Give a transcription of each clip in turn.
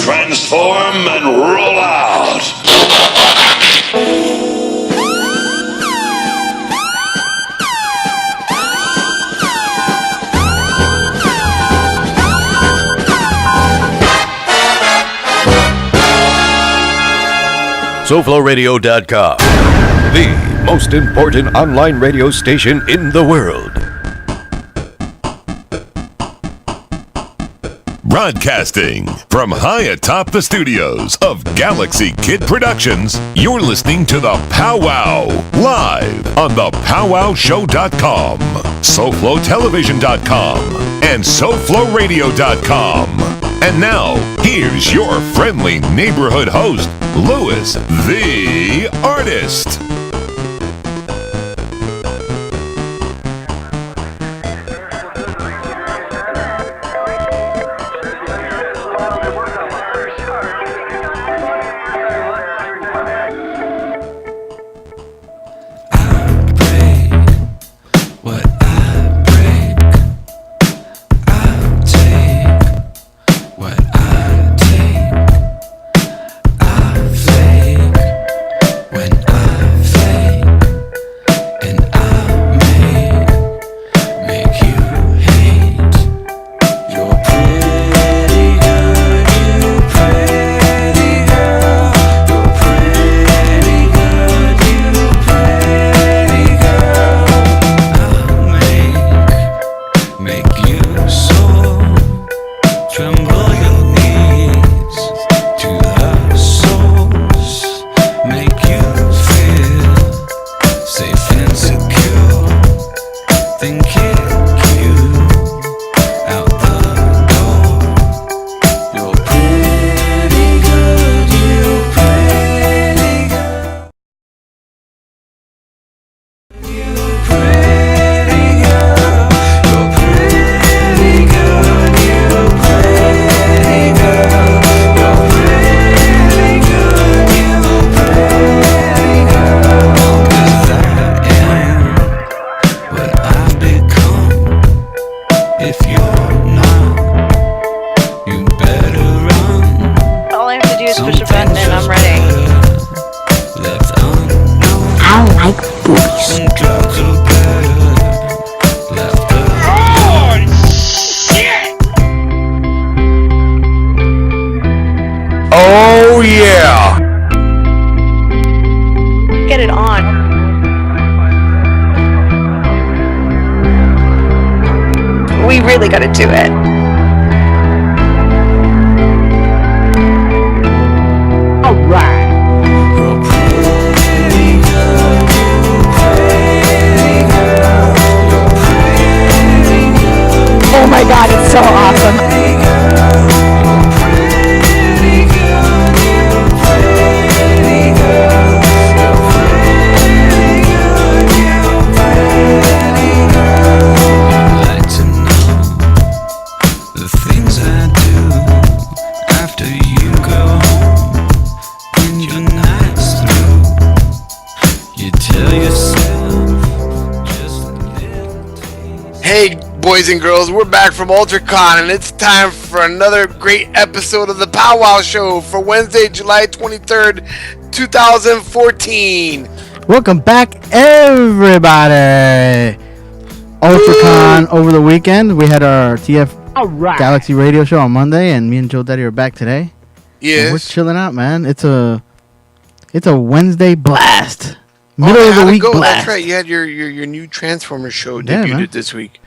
Transform and roll out. SoFloRadio.com, the most important online radio station in the world. Broadcasting from high atop the studios of Galaxy Kid Productions, you're listening to the Pow Wow, live on the PowWowShow.com, SoFloTelevision.com, and SoFloRadio.com. And now, here's your friendly neighborhood host, Louis, the artist. Oh, yeah! Get it on. We really gotta do it. Alright. Oh my god, it's so awesome. Hey, boys and girls, we're back from UltraCon, and it's time for another great episode of the Pow Wow Show for Wednesday, July 23rd, 2014. Welcome back, everybody. UltraCon over the weekend. We had our TF Galaxy radio show on Monday, and me and Joe Daddy are back today. Yes. And we're chilling out, man. It's a Wednesday blast. Middle of the week blast. That's right. You had your new Transformers show debuted this week.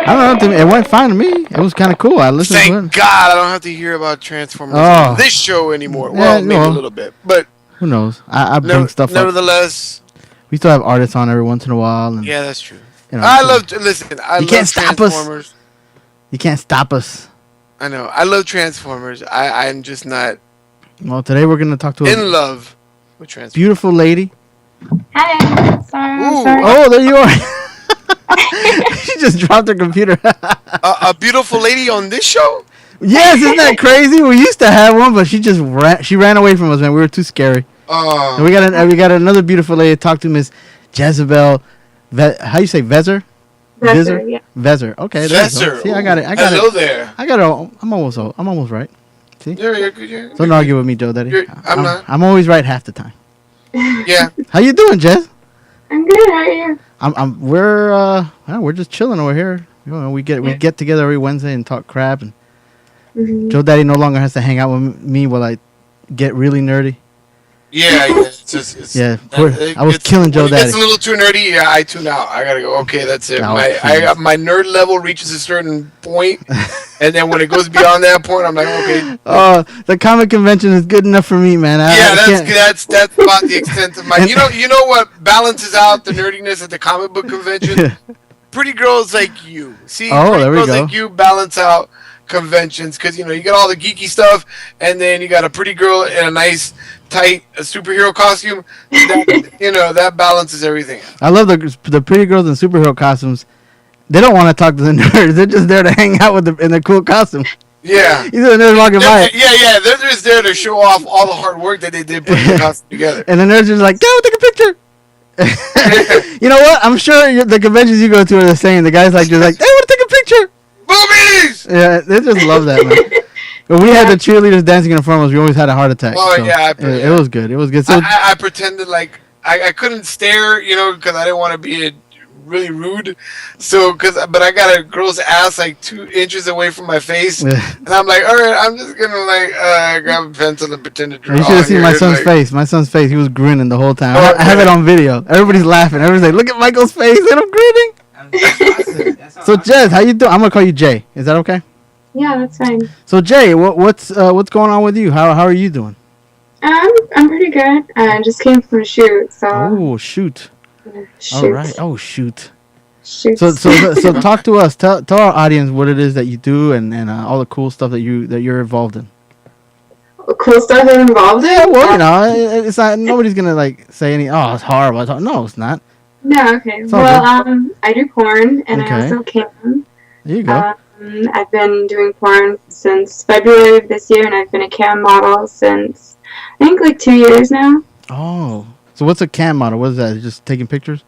I don't know. It went fine to me. It was kind of cool. I listened to it. Thank God I don't have to hear about Transformers on this show anymore. Well, maybe a little bit, but who knows? I bring stuff up. Nevertheless, we still have artists on every once in a while. And, yeah, that's true. You know, I love Transformers. You can't stop us. I know. I love Transformers. I'm just not. Well, today we're gonna talk to in love with Transformers. Beautiful lady. Hi. Sorry. Oh, there you are. She just dropped her computer. A beautiful lady on this show? Yes, isn't that crazy? We used to have one, but she ran away from us, man. We were too scary. And we got another beautiful lady to talk to, Miss Jezabel. How you say Vessir? Vessir, yeah. Vessir. Okay. There you go. Vessir. See, I got it. Hello there. I got it. I'm almost right. See? You're good. Don't argue with me, Joe Daddy. I'm not. I'm always right half the time. Yeah. How you doing, Jez? I'm good. How are you? We're just chilling over here. You know, we get together every Wednesday and talk crap, and Mm-hmm. Joe Daddy no longer has to hang out with me while I get really nerdy. Yeah. I was killing Joe Daddy. It's a little too nerdy. Yeah, I tune out. I gotta go. Okay, that's it. No, My nerd level reaches a certain point, and then when it goes beyond that point, I'm like, okay. The comic convention is good enough for me, man. That's about the extent of my. You know what balances out the nerdiness at the comic book convention? Pretty girls like you. See, pretty girls like you balance out conventions because you get all the geeky stuff, and then you got a pretty girl in a nice tight superhero costume. That balances everything. I love the pretty girls in superhero costumes. They don't want to talk to the nerds. They're just there to hang out in their cool costume. Yeah. You see the nerds walking by. Yeah. They're just there to show off all the hard work that they did putting the costume together. And the nerds are like, go take a picture. You know what? I'm sure the conventions you go to are the same. The guys just like, they want to take a picture. Boobies! Yeah, they just love that, man. When we had the cheerleaders dancing in front of us, we always had a heart attack. Oh, so yeah. It was good. It was good. So I pretended like I couldn't stare, because I didn't want to be really rude. But I got a girl's ass like 2 inches away from my face. And I'm like, all right, I'm just going to grab a pencil and pretend to draw. You should have seen my son's face. My son's face, he was grinning the whole time. I have it on video. Everybody's laughing. Everybody's like, look at Michael's face. And I'm grinning. So Jez, how you doing? I'm gonna call you Jay. Is that okay? Yeah, that's fine. So Jay, what's going on with you? How are you doing? I'm pretty good. I just came from a shoot, so. Oh shoot! All right. Oh shoot. Shoot. So talk to us. Tell our audience what it is that you do and all the cool stuff that you're involved in. Cool stuff I'm involved in. Yeah, well, it's not. Nobody's gonna say any. Oh, it's horrible. No, it's not. No, okay. Well, I do porn, and Okay. I also cam. There you go. I've been doing porn since February of this year, and I've been a cam model since, I think, 2 years now. Oh. So what's a cam model? What is that? Just taking pictures?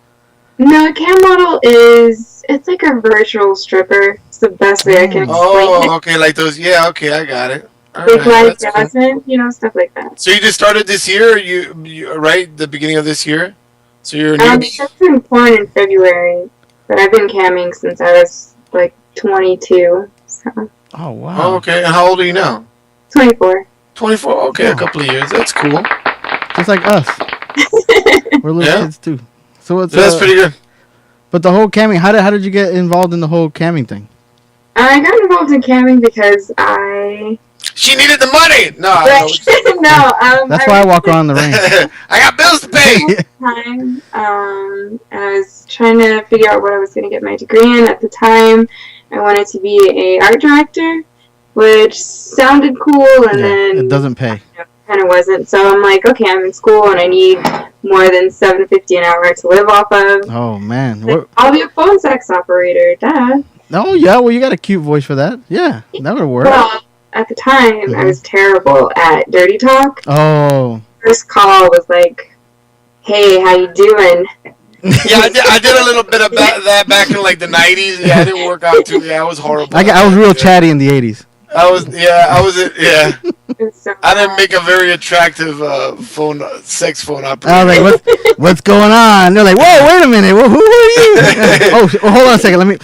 No, a cam model it's like a virtual stripper. It's the best way I can explain it. Oh, okay, like those. Yeah, okay, I got it. With live jasmine, stuff like that. So you just started this year, or you right, the beginning of this year? So you're a I newbie? started porn in February, but I've been camming since I was 22. So. Oh wow. Oh, okay. And how old are you now? 24. 24. Okay, a couple of years. That's cool. Just like us. We're little kids too. So that's pretty good. But the whole camming, how did you get involved in the whole camming thing? I got involved in camming because She needed the money. No, no. That's why I walk around the ring. I got bills to pay. Time, I was trying to figure out what I was going to get my degree in. At the time, I wanted to be a art director, which sounded cool, and then it doesn't pay. Kind of wasn't. So I'm like, okay, I'm in school, and I need more than $7.50 an hour to live off of. Oh man, I'll be a phone sex operator. Duh. Oh yeah, well you got a cute voice for that. Yeah, that would work. Well, at the time, I was terrible at dirty talk. Oh. First call was like, "Hey, how you doing?" Yeah, I did a little bit of that back in the 90s. Yeah, it didn't work out too. Yeah, I was horrible. I was real chatty in the 80s. I was. I didn't make a very attractive sex phone operator. I was like, what's going on? They're like, whoa, wait a minute. Well, who are you? Hold on a second. Let me.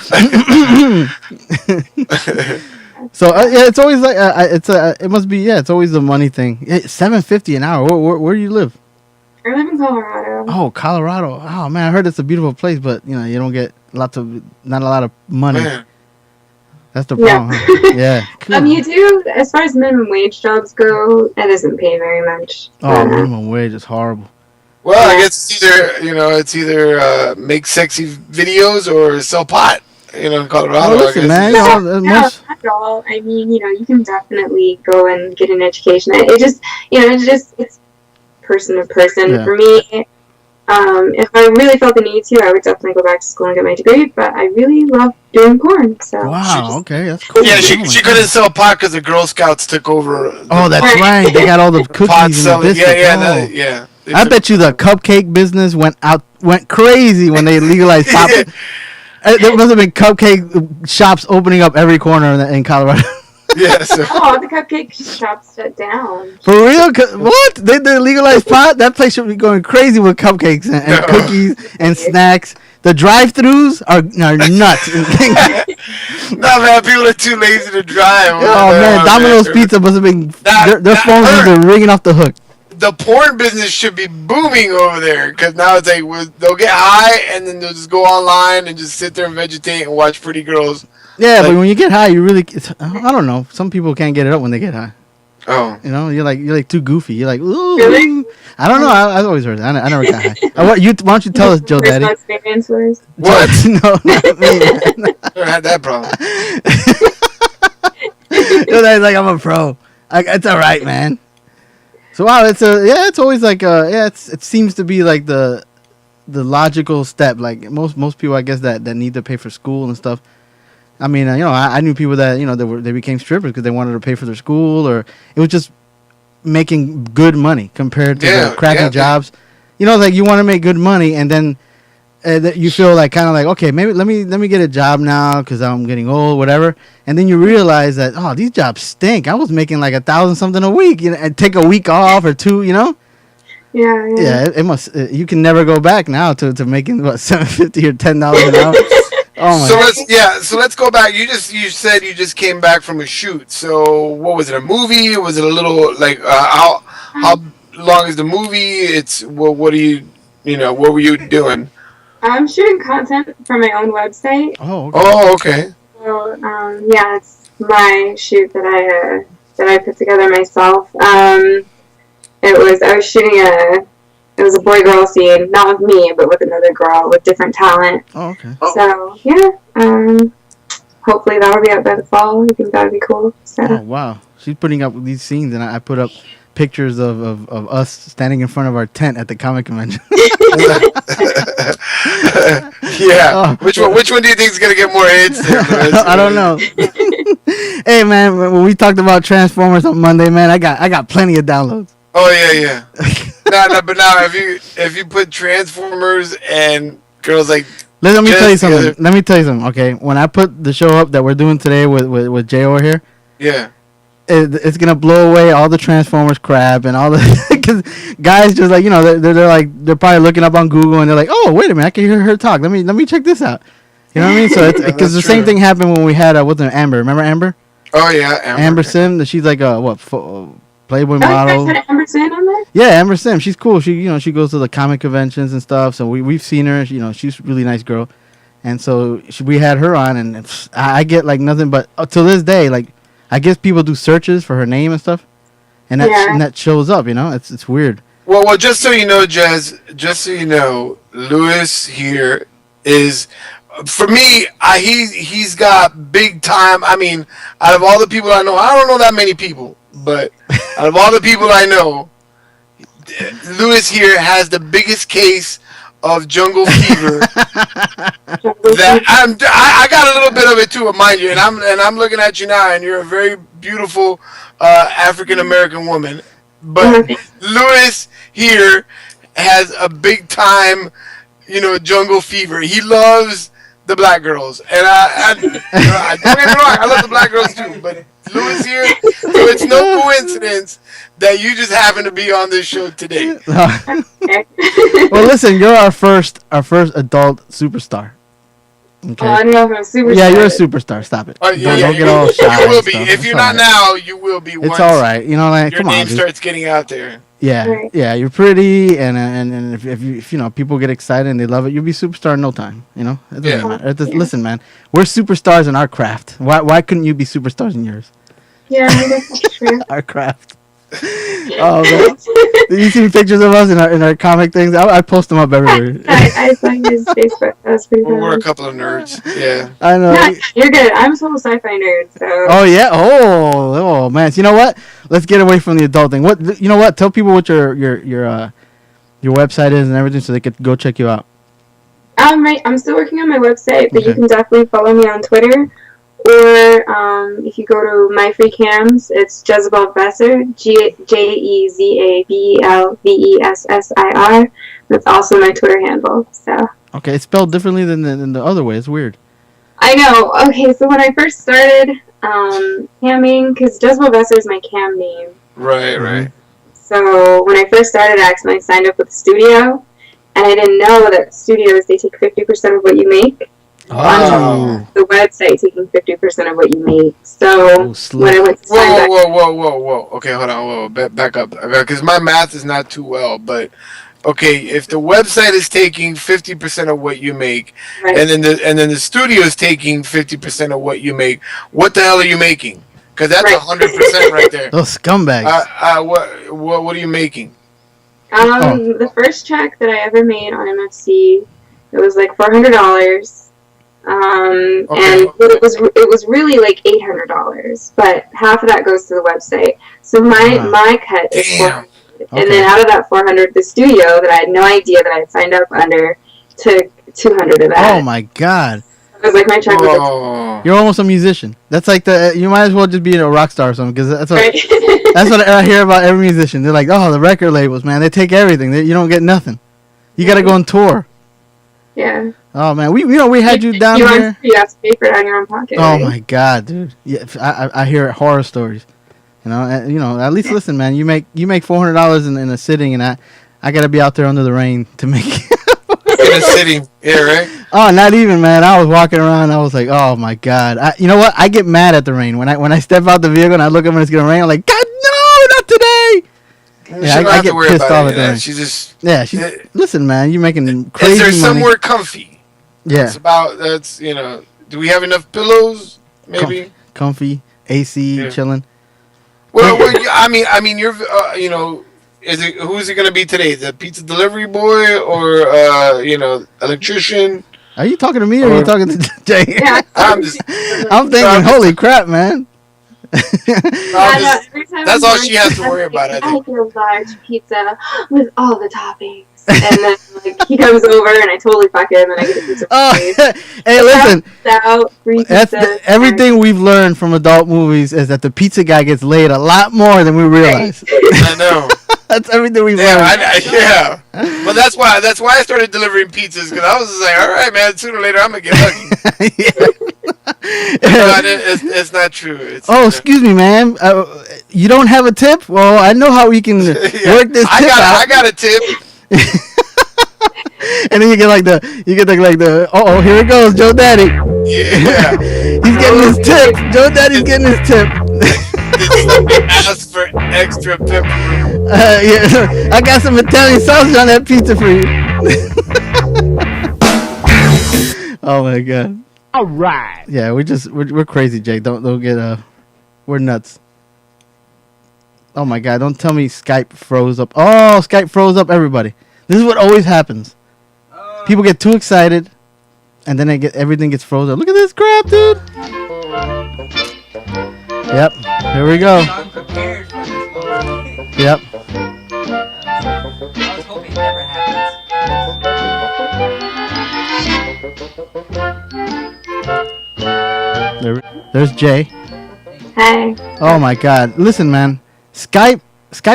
So yeah, it's always like it must be it's always the money thing. $7.50 an hour. Where do you live? I live in Colorado. Oh, Colorado. Oh man, I heard it's a beautiful place, but you don't get not a lot of money. Man. That's the problem. Huh? Yeah. Cool. You do, as far as minimum wage jobs go, that doesn't pay very much. Oh, minimum wage is horrible. Well, I guess it's either make sexy videos or sell pot. In Colorado. Oh, listen, man. Not at all. I mean, you can definitely go and get an education. It's person to person. Yeah. For me, if I really felt the need to, I would definitely go back to school and get my degree. But I really love doing porn. So wow, okay, that's cool. Yeah, she couldn't sell pot because the Girl Scouts took over. Oh, that's right. They got all the cookies and the biscuits. Yeah. I bet you the cupcake business went crazy when they legalized pop. There must have been cupcake shops opening up every corner in Colorado. Yes. Oh, the cupcake shops shut down. For real? What? They legalized pot? That place should be going crazy with cupcakes and cookies and snacks. The drive-thrus are nuts. No, man, people are too lazy to drive. Oh, man, Domino's Pizza must have been... Their phones have been ringing off the hook. The porn business should be booming over there, because now it's like they'll get high and then they'll just go online and just sit there and vegetate and watch pretty girls. Yeah, but when you get high, you really... I don't know. Some people can't get it up when they get high. Oh. You know, you're like too goofy. You're like, ooh. Really? I don't know. I've always heard that. I never got high. Why don't you tell us, Joe Daddy? Experience was? What? No, not me. Never had that problem. Joe Daddy's like, I'm a pro. It's all right, man. So wow, it's always like it seems to be like the logical step. Like most people, I guess that need to pay for school and stuff. I mean, I knew people that they became strippers because they wanted to pay for their school, or it was just making good money compared to the crappy jobs. Like you want to make good money, and then you feel like kind of like, okay, maybe let me get a job now because I'm getting old, whatever. And then you realize that these jobs stink. I was making like 1,000 something a week, and take a week off or two, Yeah. Yeah, it must. You can never go back now to making what $7.50 or $10 an hour. Oh my. So let's go back. You said you just came back from a shoot. So what was it? A movie? Was it a little like how long is the movie? It's what do you what were you doing? I'm shooting content for my own website. Oh. Okay. Oh, okay. So it's my shoot that I put together myself. I was shooting it was a boy-girl scene, not with me, but with another girl with different talent. Oh, okay. So, hopefully that'll be out by the fall. I think that would be cool. So. Oh, wow. She's putting up these scenes, and I put up pictures of us standing in front of our tent at the comic convention. Yeah. Oh. Which one do you think is going to get more hits? I don't know. Hey, man, when we talked about Transformers on Monday, man, I got plenty of downloads. Oh, yeah. But now if you put Transformers and girls like Let me tell you something. Okay, when I put the show up that we're doing today with J.O. here, it's gonna blow away all the Transformers crap and all the because guys just like they're probably looking up on Google and they're like, oh wait a minute, I can hear her talk. Let me check this out. You know what I mean? So because the same thing happened when we had Amber. Remember Amber? Oh yeah, Amber Sim. She's like Playboy model. Amber Sim on there? Yeah, Amber Sim. She's cool. She goes to the comic conventions and stuff. So we've seen her. She's a really nice girl. And so we had her on, and I get like nothing but to this day, like I guess people do searches for her name and stuff, and that shows up. It's weird. Well, just so you know, Jez, just so you know, Lewis here is. For me, he's got big time. I mean, out of all the people I know, I don't know that many people, but out of all the people I know, Lewis here has the biggest case of jungle fever. That I got a little bit of it too, mind you, and I'm looking at you now, and you're a very beautiful African American woman, but Lewis here has a big time, jungle fever. He loves the black girls, and I don't get me wrong, I love the black girls too, but Lewis here, so it's no coincidence that you just happen to be on this show today. Well, listen, you're our first adult superstar. Okay. I don't know if I'm a superstar. Yeah, you're a superstar. Stop it. Don't get all shy. You will be. If you're not now, you will be. It's all right. Like, your name starts getting out there. Yeah, right. Yeah, you're pretty, and if people get excited and they love it, you'll be superstar in no time. It doesn't matter. Listen, man, we're superstars in our craft. Why couldn't you be superstars in yours? Yeah, I guess that's true. Our craft. Oh man, did you see pictures of us in our comic things? I post them up everywhere. I saw his Facebook. That's pretty cool. We're a couple of nerds. Yeah. I know. No, you're good. I'm a total sci-fi nerd. So. Oh yeah. Oh man. So, you know what? Let's get away from the adult thing. What? Tell people what your website is and everything, so they could go check you out. I'm still working on my website, but you can definitely follow me on Twitter or if you go to My Free Cams, it's Jezabel Vessir, JEZABELVESSIR. That's also my Twitter handle. So. Okay, it's spelled differently than the other way. It's weird. I know. Okay, so when I first started camming, because Jezabel Vessir is my cam name. Right. So when I first started, I accidentally signed up with a studio, and I didn't know that studios, they take 50% of what you make. Oh. The website taking 50% of what you make. So when I went to sign back... Whoa. Okay, hold on. Back up. Because my math is not too well, but... Okay, if the website is taking 50% of what you make, right, and then the studio is taking 50% of what you make, what the hell are you making? Because that's 100% right there. Those scumbags. What are you making? The first check that I ever made on MFC, it was like $400. And it was really like $800, but half of that goes to the website. So my cut is $400. And then out of that 400, the studio that I had no idea that I had signed up under took 200 of that. Oh my god! It was like my check was. You're almost a musician. That's like you might as well just be a rock star or something, because that's what I hear about every musician. They're like, oh, the record labels, man, they take everything. You don't get nothing. You got to go on tour. Yeah. Oh man, we had you down here. You have to pay for it out of your own pocket. Oh right? my god, dude! Yeah, I hear horror stories. At least listen, man. You make $400 in a sitting, and I gotta be out there under the rain to make in a sitting. Yeah, right. Oh, not even, man. I was walking around. I was like, oh my god. You know what? I get mad at the rain when I step out the vehicle and I look up and it's gonna rain. I'm like, God, no, not today. Yeah, I get pissed off at that. Listen, man. You're making crazy money. Is there somewhere comfy? Yeah. Do we have enough pillows? Maybe comfy, AC, chilling. Well, I mean, you're, who's it gonna be today? The pizza delivery boy or electrician? Are you talking to me or are you talking to Jay? Yeah, I'm thinking, holy crap, man. That's all she has to worry about. I get a large pizza with all the toppings. And then he comes over and I totally fuck him and I get a pizza. Hey, listen. That's everything we've learned from adult movies is that the pizza guy gets laid a lot more than we realize. I know. That's everything we've learned. Well, that's why I started delivering pizzas, because I was just like, all right, man. Sooner or later, I'm gonna get lucky. It's not true. Excuse me, ma'am. You don't have a tip? Well, I know how we can work this tip out. I got a tip. And then you get like the here it goes, Joe Daddy. Yeah. He's getting his tip. Joe Daddy's getting his tip. Ask for extra pepper. Yeah, I got some Italian sausage on that pizza for you. Oh my god. All right. Yeah, we're crazy, Jake. Don't get we're nuts. Oh my god, don't tell me Skype froze up. Oh, Skype froze up everybody. This is what always happens. People get too excited and then everything gets frozen. Look at this crap, dude. Yep. Here we go. Yep. I was hoping it never happens. There's Jay. Hey. Oh my god. Listen, man. Skype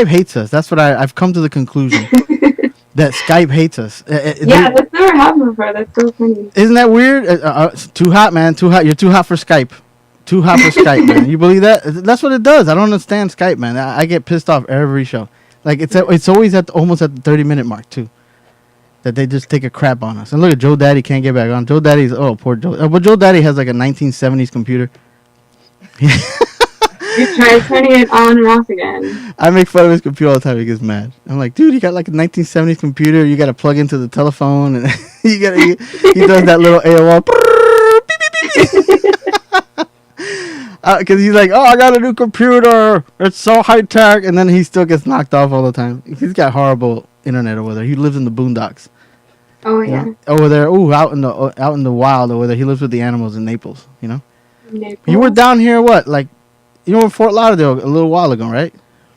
hates us. That's what I've come to the conclusion. That Skype hates us. That's never happened before. That's so funny. Isn't that weird? Too hot, man. Too hot. You're too hot for Skype. Too hot for Skype, man. You believe that? That's what it does. I don't understand Skype, man. I get pissed off every show. Like it's always almost at the 30-minute mark too. That they just take a crap on us. And look at Joe Daddy can't get back on. Joe Daddy's poor Joe. But Joe Daddy has like a 1970s computer. He's turning it on and off again. I make fun of his computer all the time. He gets mad. I'm like, dude, you got like a 1970s computer. You got to plug into the telephone, and he does that little AOL. Because he's like, I got a new computer. It's so high tech, and then he still gets knocked off all the time. He's got horrible internet over there. He lives in the boondocks. Oh yeah. Over there, out in the wild over there. He lives with the animals in Naples. You know. Naples? You were down here, what, like? You were in Fort Lauderdale a little while ago, right?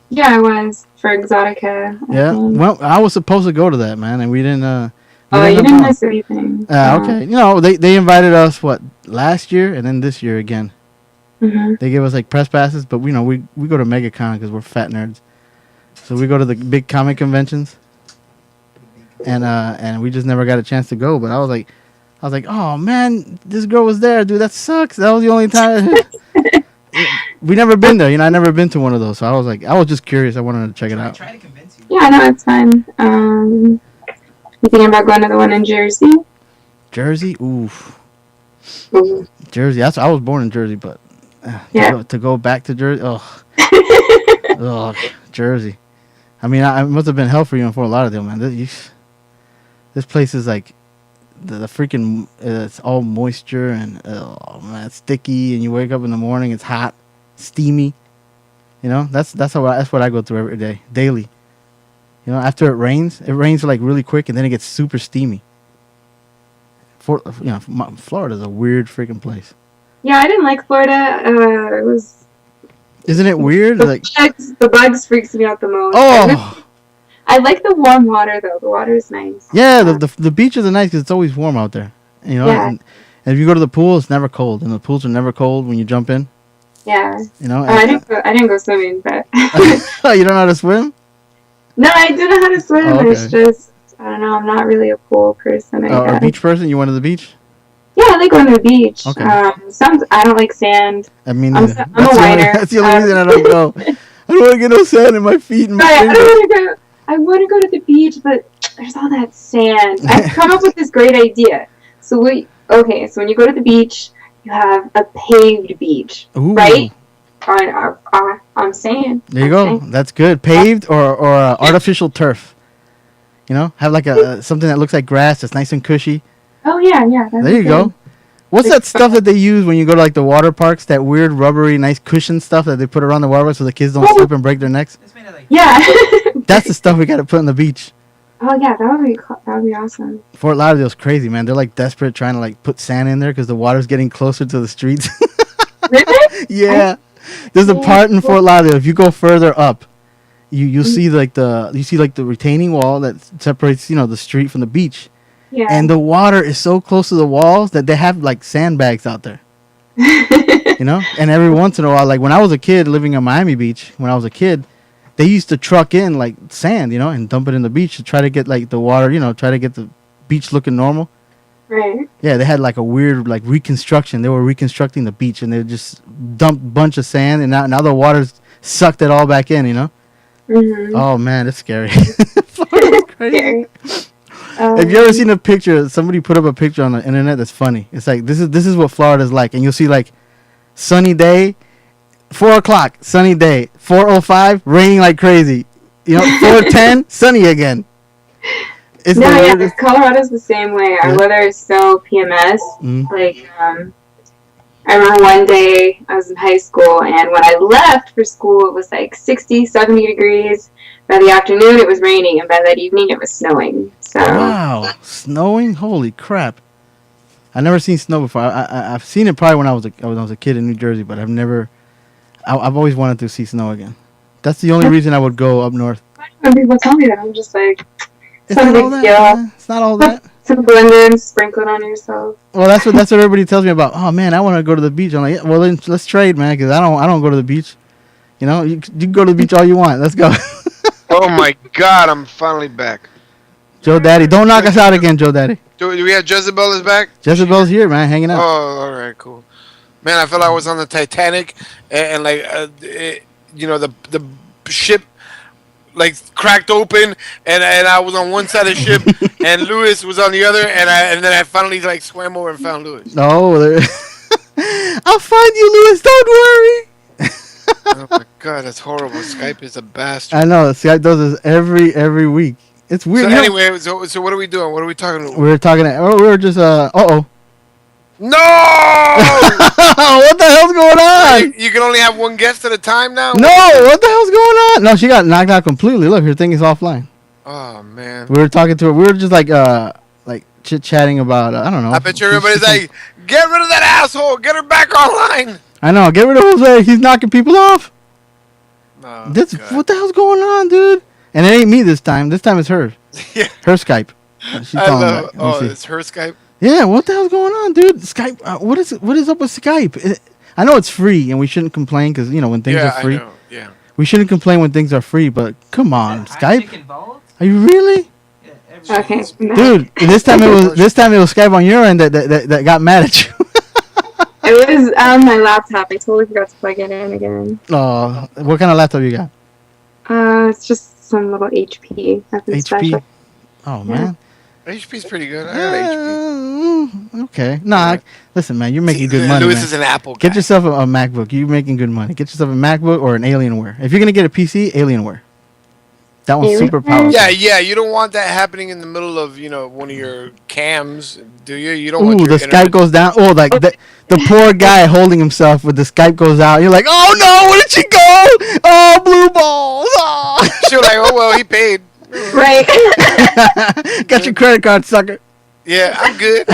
Yeah, I was for Exotica. Yeah. Well, I was supposed to go to that, man, and we didn't. You didn't miss anything. Okay. They invited us last year and then this year again. Mm-hmm. They give us like press passes, but we go to MegaCon because we're fat nerds. So we go to the big comic conventions, and we just never got a chance to go. But I was like, oh man, this girl was there, dude. That sucks. That was the only time. We never been there, I never been to one of those. So I was just curious. I wanted to check it out. Try to convince you. Yeah, no, it's fine. You thinking about going to the one in Jersey? Jersey, oof. Mm-hmm. Jersey. I was born in Jersey, but to go back to Jersey, Jersey. I mean, it must have been hell for you in Fort Lauderdale, man. This place is like the freaking. It's all moisture and man, it's sticky. And you wake up in the morning, it's hot, steamy. That's what I go through every day, daily. After it rains like really quick, and then it gets super steamy. Florida's a weird freaking place. Yeah, I didn't like Florida. It was. Isn't it weird? The bugs freaks me out the most. Oh. I like the warm water though. The water is nice. Yeah, the beaches are nice because it's always warm out there. Yeah. And if you go to the pool, it's never cold, and the pools are never cold when you jump in. Yeah. I didn't go swimming, but. You don't know how to swim? No, I do know how to swim. Oh, okay. It's just I don't know. I'm not really a pool person. A beach person? You went to the beach? Yeah, I like going to the beach. Okay. I don't like sand. I mean, I'm a whiner. That's the only reason I don't go. I don't want to get no sand in my feet and my fingers. I want to go to the beach, but there's all that sand. I've come up with this great idea. So when you go to the beach, you have a paved beach, Ooh. right? I'm saying. There you go. That's good. Paved or artificial turf. Have like something that looks like grass that's nice and cushy. Oh yeah. There you go. What's that stuff that they use when you go to like the water parks? That weird rubbery, nice cushion stuff that they put around the water so the kids don't slip and break their necks. Yeah. That's the stuff we got to put on the beach. Oh yeah, that would be awesome. Fort Lauderdale's crazy, man. They're like desperate trying to like put sand in there because the water's getting closer to the streets. Really? Yeah. There's a part in Fort Lauderdale. If you go further up, you see like the retaining wall that separates the street from the beach. Yeah. And the water is so close to the walls that they have like sandbags out there. And every once in a while, like when I was a kid living on Miami Beach, they used to truck in like sand, and dump it in the beach to try to get like the water, try to get the beach looking normal. Right. Yeah, they had like a weird like reconstruction. They were reconstructing the beach and they just dumped a bunch of sand and now the water's sucked it all back in, Mm-hmm. Oh man, it's scary. Florida's crazy. Scary. Have you ever seen a picture? Somebody put up a picture on the internet that's funny. It's like this is what Florida's like, and you'll see like sunny day, 4:00 sunny day, 4:05 raining like crazy. 4:10 sunny again. Colorado's the same way. Our weather is so PMS. Mm-hmm. Like I remember one day I was in high school, and when I left for school, it was like 60, 70 degrees. By the afternoon, it was raining, and by that evening, it was snowing. So wow, snowing! Holy crap! I've never seen snow before. I've seen it probably when I was a kid in New Jersey, but I've always wanted to see snow again. That's the only reason I would go up north. When people tell me that, I'm just like, it's not all that. It's not all that. Some blend in, sprinkle it on yourself. Well, that's what everybody tells me about. Oh man, I want to go to the beach. I'm like, yeah, well then let's trade, man, because I don't go to the beach. You can go to the beach all you want. Let's go. Oh my God, I'm finally back. Joe Daddy, don't knock us out again, Joe Daddy. Do we have Jezebel is back? Jezebel's here, man, hanging out. Oh, all right, cool. Man, I felt like I was on the Titanic, and like, the ship like cracked open, and I was on one side of the ship, and Lewis was on the other, and then I finally like swam over and found Lewis. Oh, I'll find you, Lewis. Don't worry. Oh my God, that's horrible. Skype is a bastard. I know. Skype does this every week. It's weird. So anyway, so what are we doing? What are we talking about? We were just No! What the hell's going on? You can only have one guest at a time now? No, what the hell's going on? No, she got knocked out completely. Look, her thing is offline. Oh man. We were talking to her. We were just like chit-chatting about I don't know. I bet you everybody's like, get rid of that asshole. Get her back online. I know. Get rid of Jose. He's knocking people off. Oh, What the hell's going on, dude? And it ain't me this time. This time it's her. Yeah. Her Skype. She's calling back. Oh, it's her Skype? Yeah, what the hell's going on, dude? Skype. What is up with Skype? I know it's free, and we shouldn't complain because when things are free, I know. Yeah. we shouldn't complain when things are free. But come on, Skype. Involved? Are you really? Yeah, Okay. Dude, this time it was Skype on your end that got mad at you. It was on my laptop. I totally forgot to plug it in again. Oh, what kind of laptop you got? It's just some little HP. Nothing HP. special. Oh man. HP's pretty good. I got HP. Okay. Nah, listen, man, you're making good money. Lewis Man. is an Apple guy. Get yourself a MacBook. You're making good money. Get yourself a MacBook or an Alienware. If you're gonna get a PC, Alienware. That one's super powerful. Yeah. You don't want that happening in the middle of one of your cams, do you? You don't want your the Skype goes down. Oh, like the poor guy holding himself with the Skype goes out. You're like, oh no, where did she go? Oh, blue balls. Oh. You're like, oh well, he paid. Right. Got your credit card, sucker. Yeah, I'm good.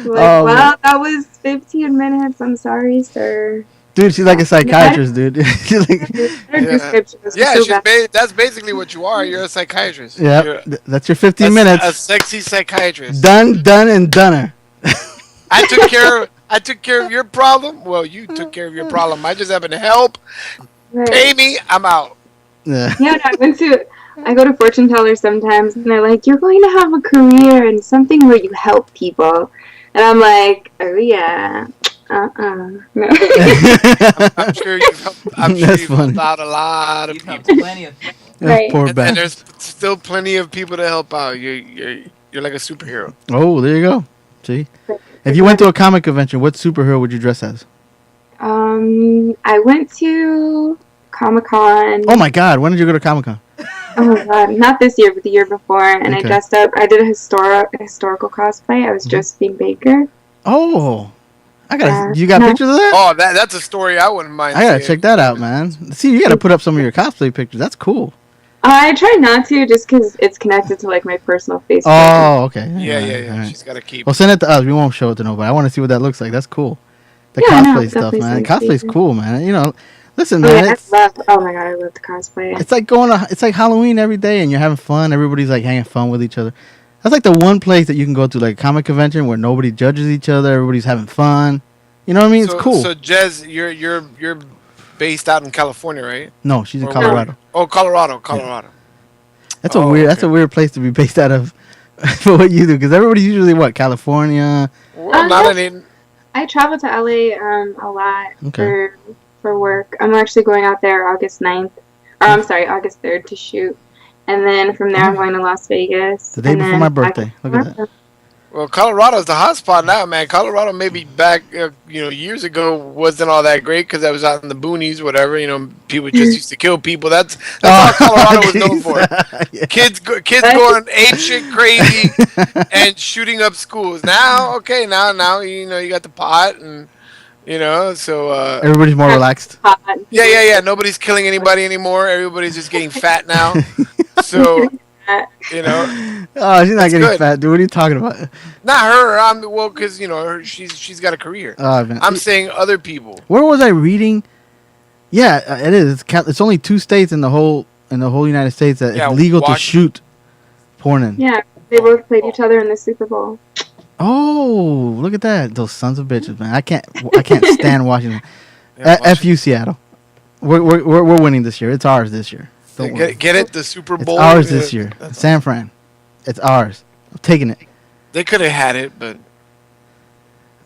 Wow, that was 15 minutes. I'm sorry, sir. Dude, she's like a psychiatrist, dude. She's like, That's basically what you are. You're a psychiatrist. Yeah, that's your 15 minutes. A sexy psychiatrist. Done, and doneer. I took care of your problem. Well, you took care of your problem. I just happen to help. Right. Pay me. I'm out. Yeah. Yeah, I go to fortune tellers sometimes, and they're like, "You're going to have a career in something where you help people," and I'm like, "Oh yeah, no." I'm sure you've helped out a lot of people. Plenty of people. Right. Poor And bastard. there's still plenty of people to help out. You're like a superhero. Oh, there you go. See, if you went to a comic convention, what superhero would you dress as? I went to Comic-Con. Oh my God, when did you go to Comic-Con? Oh my God, not this year, but the year before, and I dressed up. I did a historical cosplay. I was Josephine Baker. Oh, you got pictures of that? Oh, that's a story I wouldn't mind. I gotta check that out, man. See, you gotta put up some of your cosplay pictures. That's cool. I try not to, just because it's connected to like my personal Facebook. Oh, okay. Yeah. Right. She's gotta keep. Well, send it to us. We won't show it to nobody. I want to see what that looks like. That's cool. The Yeah, cosplay no, stuff, definitely man. send it to Cosplay's you. cool, man. Listen, Oh, man. yeah, oh my God, I love the cosplay. It's like it's like Halloween every day, and you're having fun. Everybody's like having fun with each other. That's like the one place that you can go to, like a comic convention, where nobody judges each other. Everybody's having fun. You know what I mean? It's cool. So Jez, you're based out in California, right? No, she's in Colorado. Oh, Colorado. Yeah. That's a weird. That's a weird place to be based out of for what you do, because everybody's usually California. Well, not any. I travel to LA a lot Okay. for work. I'm actually going out there August 9th. Or I'm sorry, August 3rd to shoot. And then from there I'm going to Las Vegas. The day before my birthday. Look at that. Well, Colorado's the hot spot now, man. Colorado maybe back, years ago wasn't all that great because I was out in the boonies, whatever. People just used to kill people. That's all Colorado was known for. Yeah. Kids going ape shit crazy and shooting up schools. Now you got the pot and so Everybody's more relaxed. yeah. Nobody's killing anybody anymore. Everybody's just getting fat now. So. Oh, she's not getting good. fat, dude. What are you talking about? Not her. Because she's got a career. Oh, man. I'm saying other people. Where was I reading? Yeah, it is. It's only 2 states in the whole United States that it's legal to shoot porn in. Yeah, they both played each other in the Super Bowl. Oh, look at that! Those sons of bitches, man. I can't stand Washington. F you, Seattle. We're winning this year. It's ours this year. Get it? The Super Bowl. It's ours this year. San Fran. It's ours. I'm taking it. They could have had it, but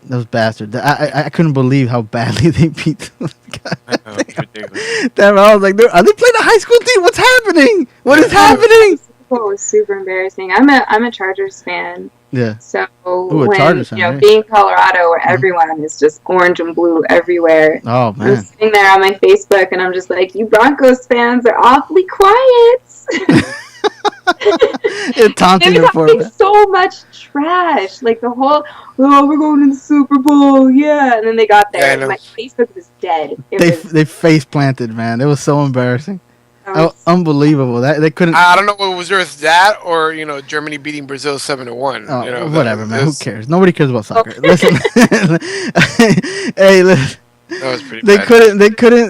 those bastards. I couldn't believe how badly they beat them. I know, it's ridiculous. Damn, I was like, are they playing a high school team? What's happening? What is happening? The Super Bowl was super embarrassing. I'm a Chargers fan. Yeah. So a Chargers fan, right? being Colorado, where everyone is just orange and blue everywhere. Oh man. I'm sitting there on my Facebook, and I'm just like, you Broncos fans are awfully quiet. It's taunting They're you for talking so much trash. Like the whole, we're going to the Super Bowl, yeah. And then they got there, and my Facebook was dead. They face planted, man. It was so embarrassing. Unbelievable. They couldn't. I don't know what was worse, that or Germany beating Brazil 7-1. Oh, whatever, man. Who cares? Nobody cares about soccer. Listen, hey, listen. That was pretty bad.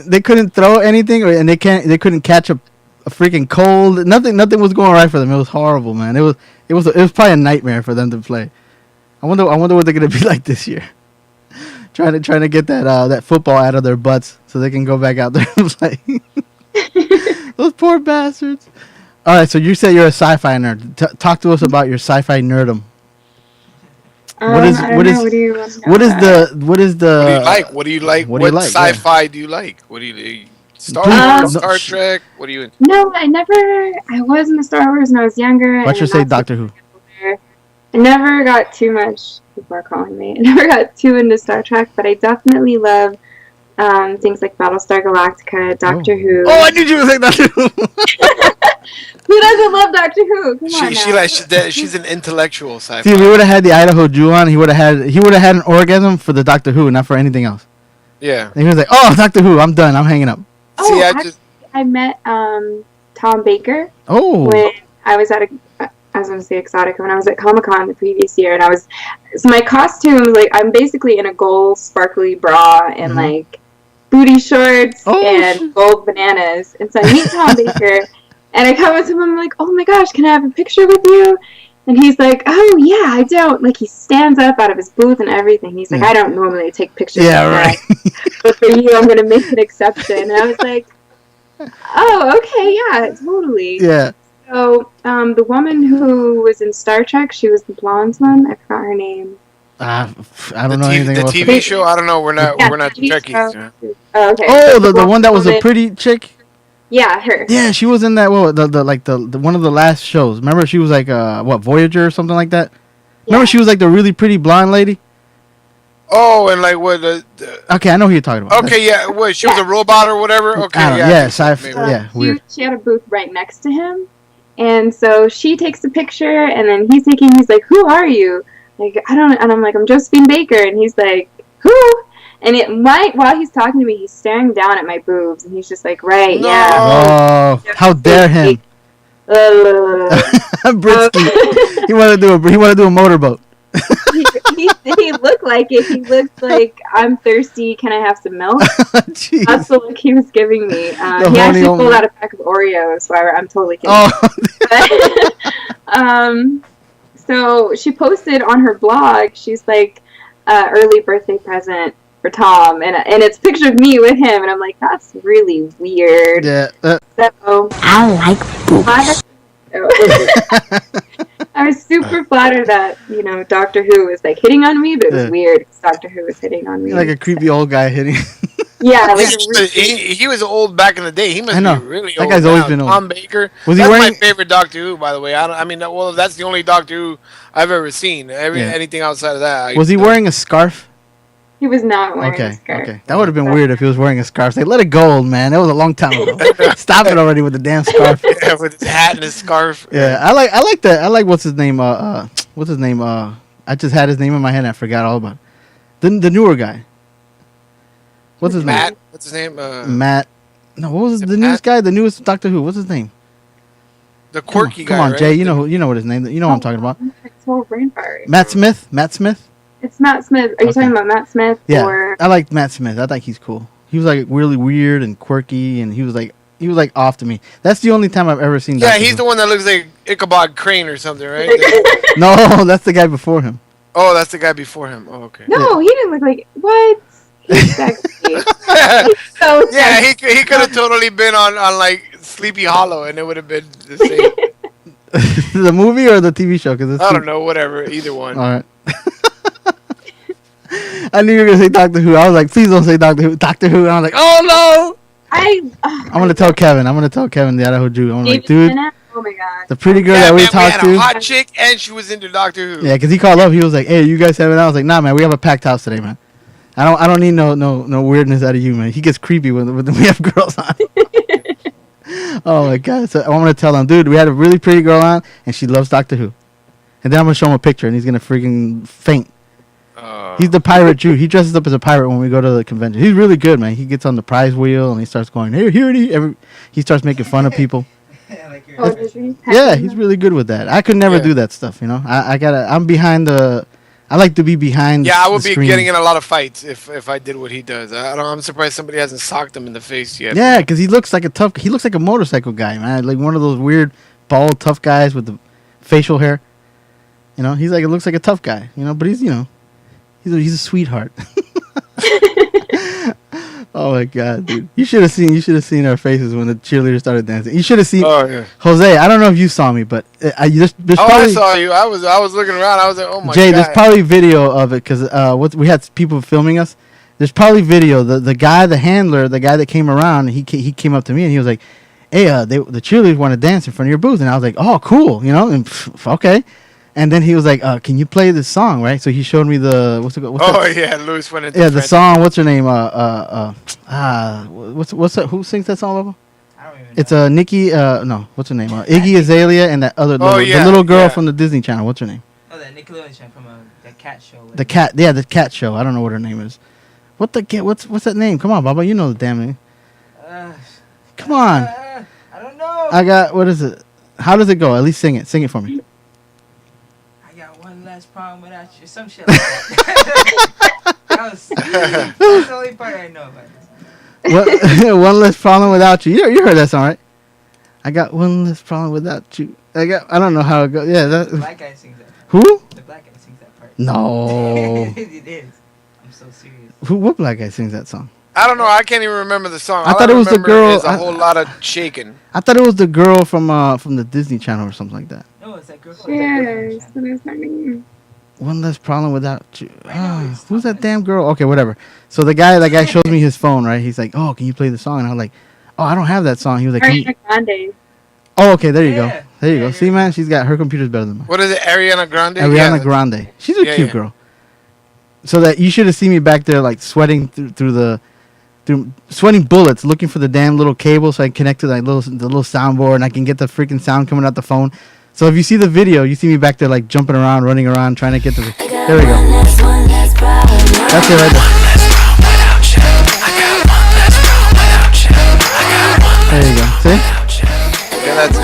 They couldn't throw anything, and they couldn't catch a freaking cold. Nothing was going right for them. It was horrible, man. It was probably a nightmare for them to play. I wonder what they're gonna be like this year. trying to get that football out of their butts so they can go back out there and play. Those poor bastards. All right, so you said you're a sci-fi nerd. Talk to us about your sci-fi nerdum. What do you like? What do you like? What sci-fi do you like? What do you Star Wars, Star Trek? What do you? No, I was in the Star Wars when I was younger. Let's just say Doctor Who. I never got too much. People are calling me. I never got too into Star Trek, but I definitely love things like Battlestar Galactica, Doctor Who. Oh, I knew you were saying Doctor Who. Who doesn't love Doctor Who? Come on she's an intellectual sci-fi. See, if we would have had the Idaho Jew on, he would have had an orgasm for the Doctor Who, not for anything else. Yeah. And he was like, "Oh, Doctor Who, I'm done. I'm hanging up." Oh, see, I met Tom Baker. Oh. When I was at I was going to say Exotica, when I was at Comic-Con the previous year, and so my costume, like, I'm basically in a gold sparkly bra and like booty shorts and gold bananas, and so I meet Tom Baker. And I come up to him, I'm like, oh my gosh, can I have a picture with you? And he's like, oh yeah, I don't. Like, he stands up out of his booth and everything. He's like, I don't normally take pictures like that. But for you, I'm going to make an exception. And I was like, oh, okay, yeah, totally. Yeah. So, the woman who was in Star Trek, she was the blonde one. I forgot her name. I don't know anything about the TV show. I don't know. We're not Trekkies. Oh, okay. Oh, the one that was a pretty chick. Yeah, her. Yeah, she was in that. Well, the one of the last shows. Remember, she was like Voyager or something like that. Remember, she was like the really pretty blonde lady. Oh, and like what? Okay, I know who you're talking about. Okay, yeah. What? She was a robot or whatever. Okay, yeah, weird. She had a booth right next to him, and so she takes a picture, and then he's like, "Who are you?" Like, I don't, and I'm like, "I'm Josephine Baker," and he's like, "Who?" And while he's talking to me, he's staring down at my boobs, and he's just like, "Right, yeah." Oh, how dare him! Britsky. He wanted to do a motorboat. he looked like it. He looked like, I'm thirsty. Can I have some milk? That's the look he was giving me. He actually pulled out a pack of Oreos, so I'm totally kidding. Oh. So she posted on her blog. She's like, early birthday present for Tom, and it's a picture of me with him, and I'm like, that's really weird. Yeah. So I like boobs. I was super flattered that, Doctor Who was like hitting on me, but it was weird because Doctor Who was hitting on me. Like a creepy old guy hitting. Yeah, he was old back in the day. He must be really old. That guy's always been old. Tom Baker. Was that's my favorite Doctor Who, by the way. That's the only Doctor Who I've ever seen. Anything outside of that. Was he wearing a scarf? He was not wearing a scarf. Okay. That would have been weird if he was wearing a scarf. Let it go, old man. That was a long time ago. Stop it already with the damn scarf. Yeah, with his hat and his scarf. Yeah, I like that. I like what's his name? I just had his name in my head and I forgot all about it. The newer guy. What's his name? Matt. What's his name? Matt. No, what was the newest guy? The newest Doctor Who. What's his name? The quirky guy. Come on, right? Jay. You know what his name. You know what I'm talking about. Brain fire. Matt Smith. It's Matt Smith. Are you talking about Matt Smith? Yeah, or? I like Matt Smith. I think he's cool. He was like really weird and quirky, and he was like off to me. That's the only time I've ever seen. Yeah, he's the one that looks like Ichabod Crane or something, right? No, that's the guy before him. Oh, that's the guy before him. Oh, okay. No, he didn't look like what? He's sexy. He's so sexy. Yeah, he could have totally been on like Sleepy Hollow, and it would have been the same. The movie or the TV show? Cause I don't know. Whatever, either one. All right. I knew you were gonna say Doctor Who. I was like, please don't say Doctor Who. Doctor Who. And I was like, oh no. I'm gonna tell Kevin. The Idaho Jew. I'm like, dude. Oh my god. The pretty girl that we talked to. We had a hot chick, and she was into Doctor Who. Yeah, because he called up. He was like, hey, you guys have it? I was like, nah, man. We have a packed house today, man. I don't need no weirdness out of you, man. He gets creepy when we have girls on. Oh my god. So I'm gonna tell him, dude, we had a really pretty girl on, and she loves Doctor Who. And then I'm gonna show him a picture, and he's gonna freaking faint. He's the pirate Jew. He dresses up as a pirate when we go to the convention. He's really good, man. He gets on the prize wheel and he starts going, he starts making fun of people. Yeah, he's really good with that. I could never do that stuff, I'm behind the. I like to be behind. Yeah, I would be getting in a lot of fights if I did what he does. I'm surprised somebody hasn't socked him in the face yet. Yeah, because he looks like a motorcycle guy, man. Like one of those weird bald tough guys with the facial hair. He's like, it looks like a tough guy, but he's a sweetheart. Oh my god, dude! You should have seen our faces when the cheerleaders started dancing. You should have seen. Oh yeah. Jose, I don't know if you saw me, but there's probably, I saw you. I was looking around. I was like, oh my Jay, god. there's probably video of it because we had people filming us. There's probably video. The guy, the handler, the guy that came around, he came up to me and he was like, "Hey, the cheerleaders want to dance in front of your booth," and I was like, "Oh, cool," and okay. And then he was like, "Can you play this song?" Right? So he showed me the what's yeah, Louis went into the song. What's her name? What's that? Who sings that song, Lobo? I don't even know. It's Nikki. No, what's her name? Iggy Azalea and that other the little girl from the Disney Channel. What's her name? Oh, that Nickelodeon from the cat show. The cat show. I don't know what her name is. What's that name? Come on, Baba, you know the damn name. Come on. I don't know. I got, what is it? How does it go? At least sing it. Sing it for me. I got one less problem without you. Some shit like that. That's the only part I know about this. One less problem without you. You heard that song, right? I got one less problem without you. I don't know how it goes. Yeah, The black guy sings that. Who? The black guy sings that part. No. It is. I'm so serious. What black guy sings that song? I don't know. I can't even remember the song. I thought it was the girl. It's a whole lot of shaking. I thought it was the girl from the Disney Channel or something like that. No, it's that girl. Yes, that is my name. One less problem without you. Who's that damn girl? Okay, whatever. So that guy shows me his phone, right? He's like, "Oh, can you play the song?" And I was like, "Oh, I don't have that song." He was like, Ariana Grande. "Oh, okay, there you go. There you go. See, man, she's got her computer's better than mine." What is it, Ariana Grande? Ariana Grande. She's a cute girl. So that you should have seen me back there, like sweating through sweating bullets, looking for the damn little cable so I can connect to the little soundboard and I can get the freaking sound coming out the phone. So if you see the video, you see me back there like jumping around, running around, trying to get the. There we go. That's it right there. There you go. See? Yeah, that's it.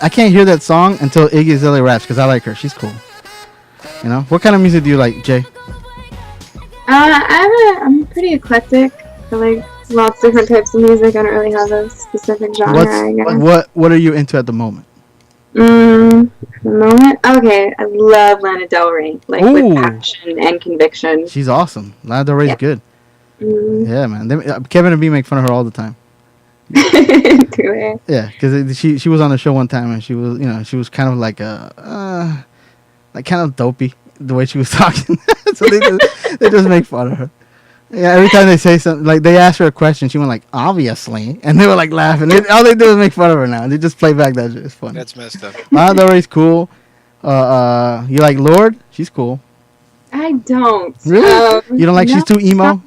I can't hear that song until Iggy Azalea raps because I like her. She's cool. You know, what kind of music do you like, Jay? I'm pretty eclectic. I like lots of different types of music. I don't really have a specific genre. I guess. What are you into at the moment? The moment? Okay, I love Lana Del Rey, with passion and conviction. She's awesome. Lana Del Rey's good. Yeah, man. Kevin and B make fun of her all the time. Yeah, because she was on the show one time and she was kind of like kind of dopey the way she was talking. So they just make fun of her. Yeah, every time they say something, like they ask her a question, she went like, "Obviously," and they were like laughing. All they do is make fun of her now. They just play back that shit. It's funny. That's messed up. Lana Del Rey's cool. You like Lorde? She's cool. I don't. Really? You don't like? No, she's too emo.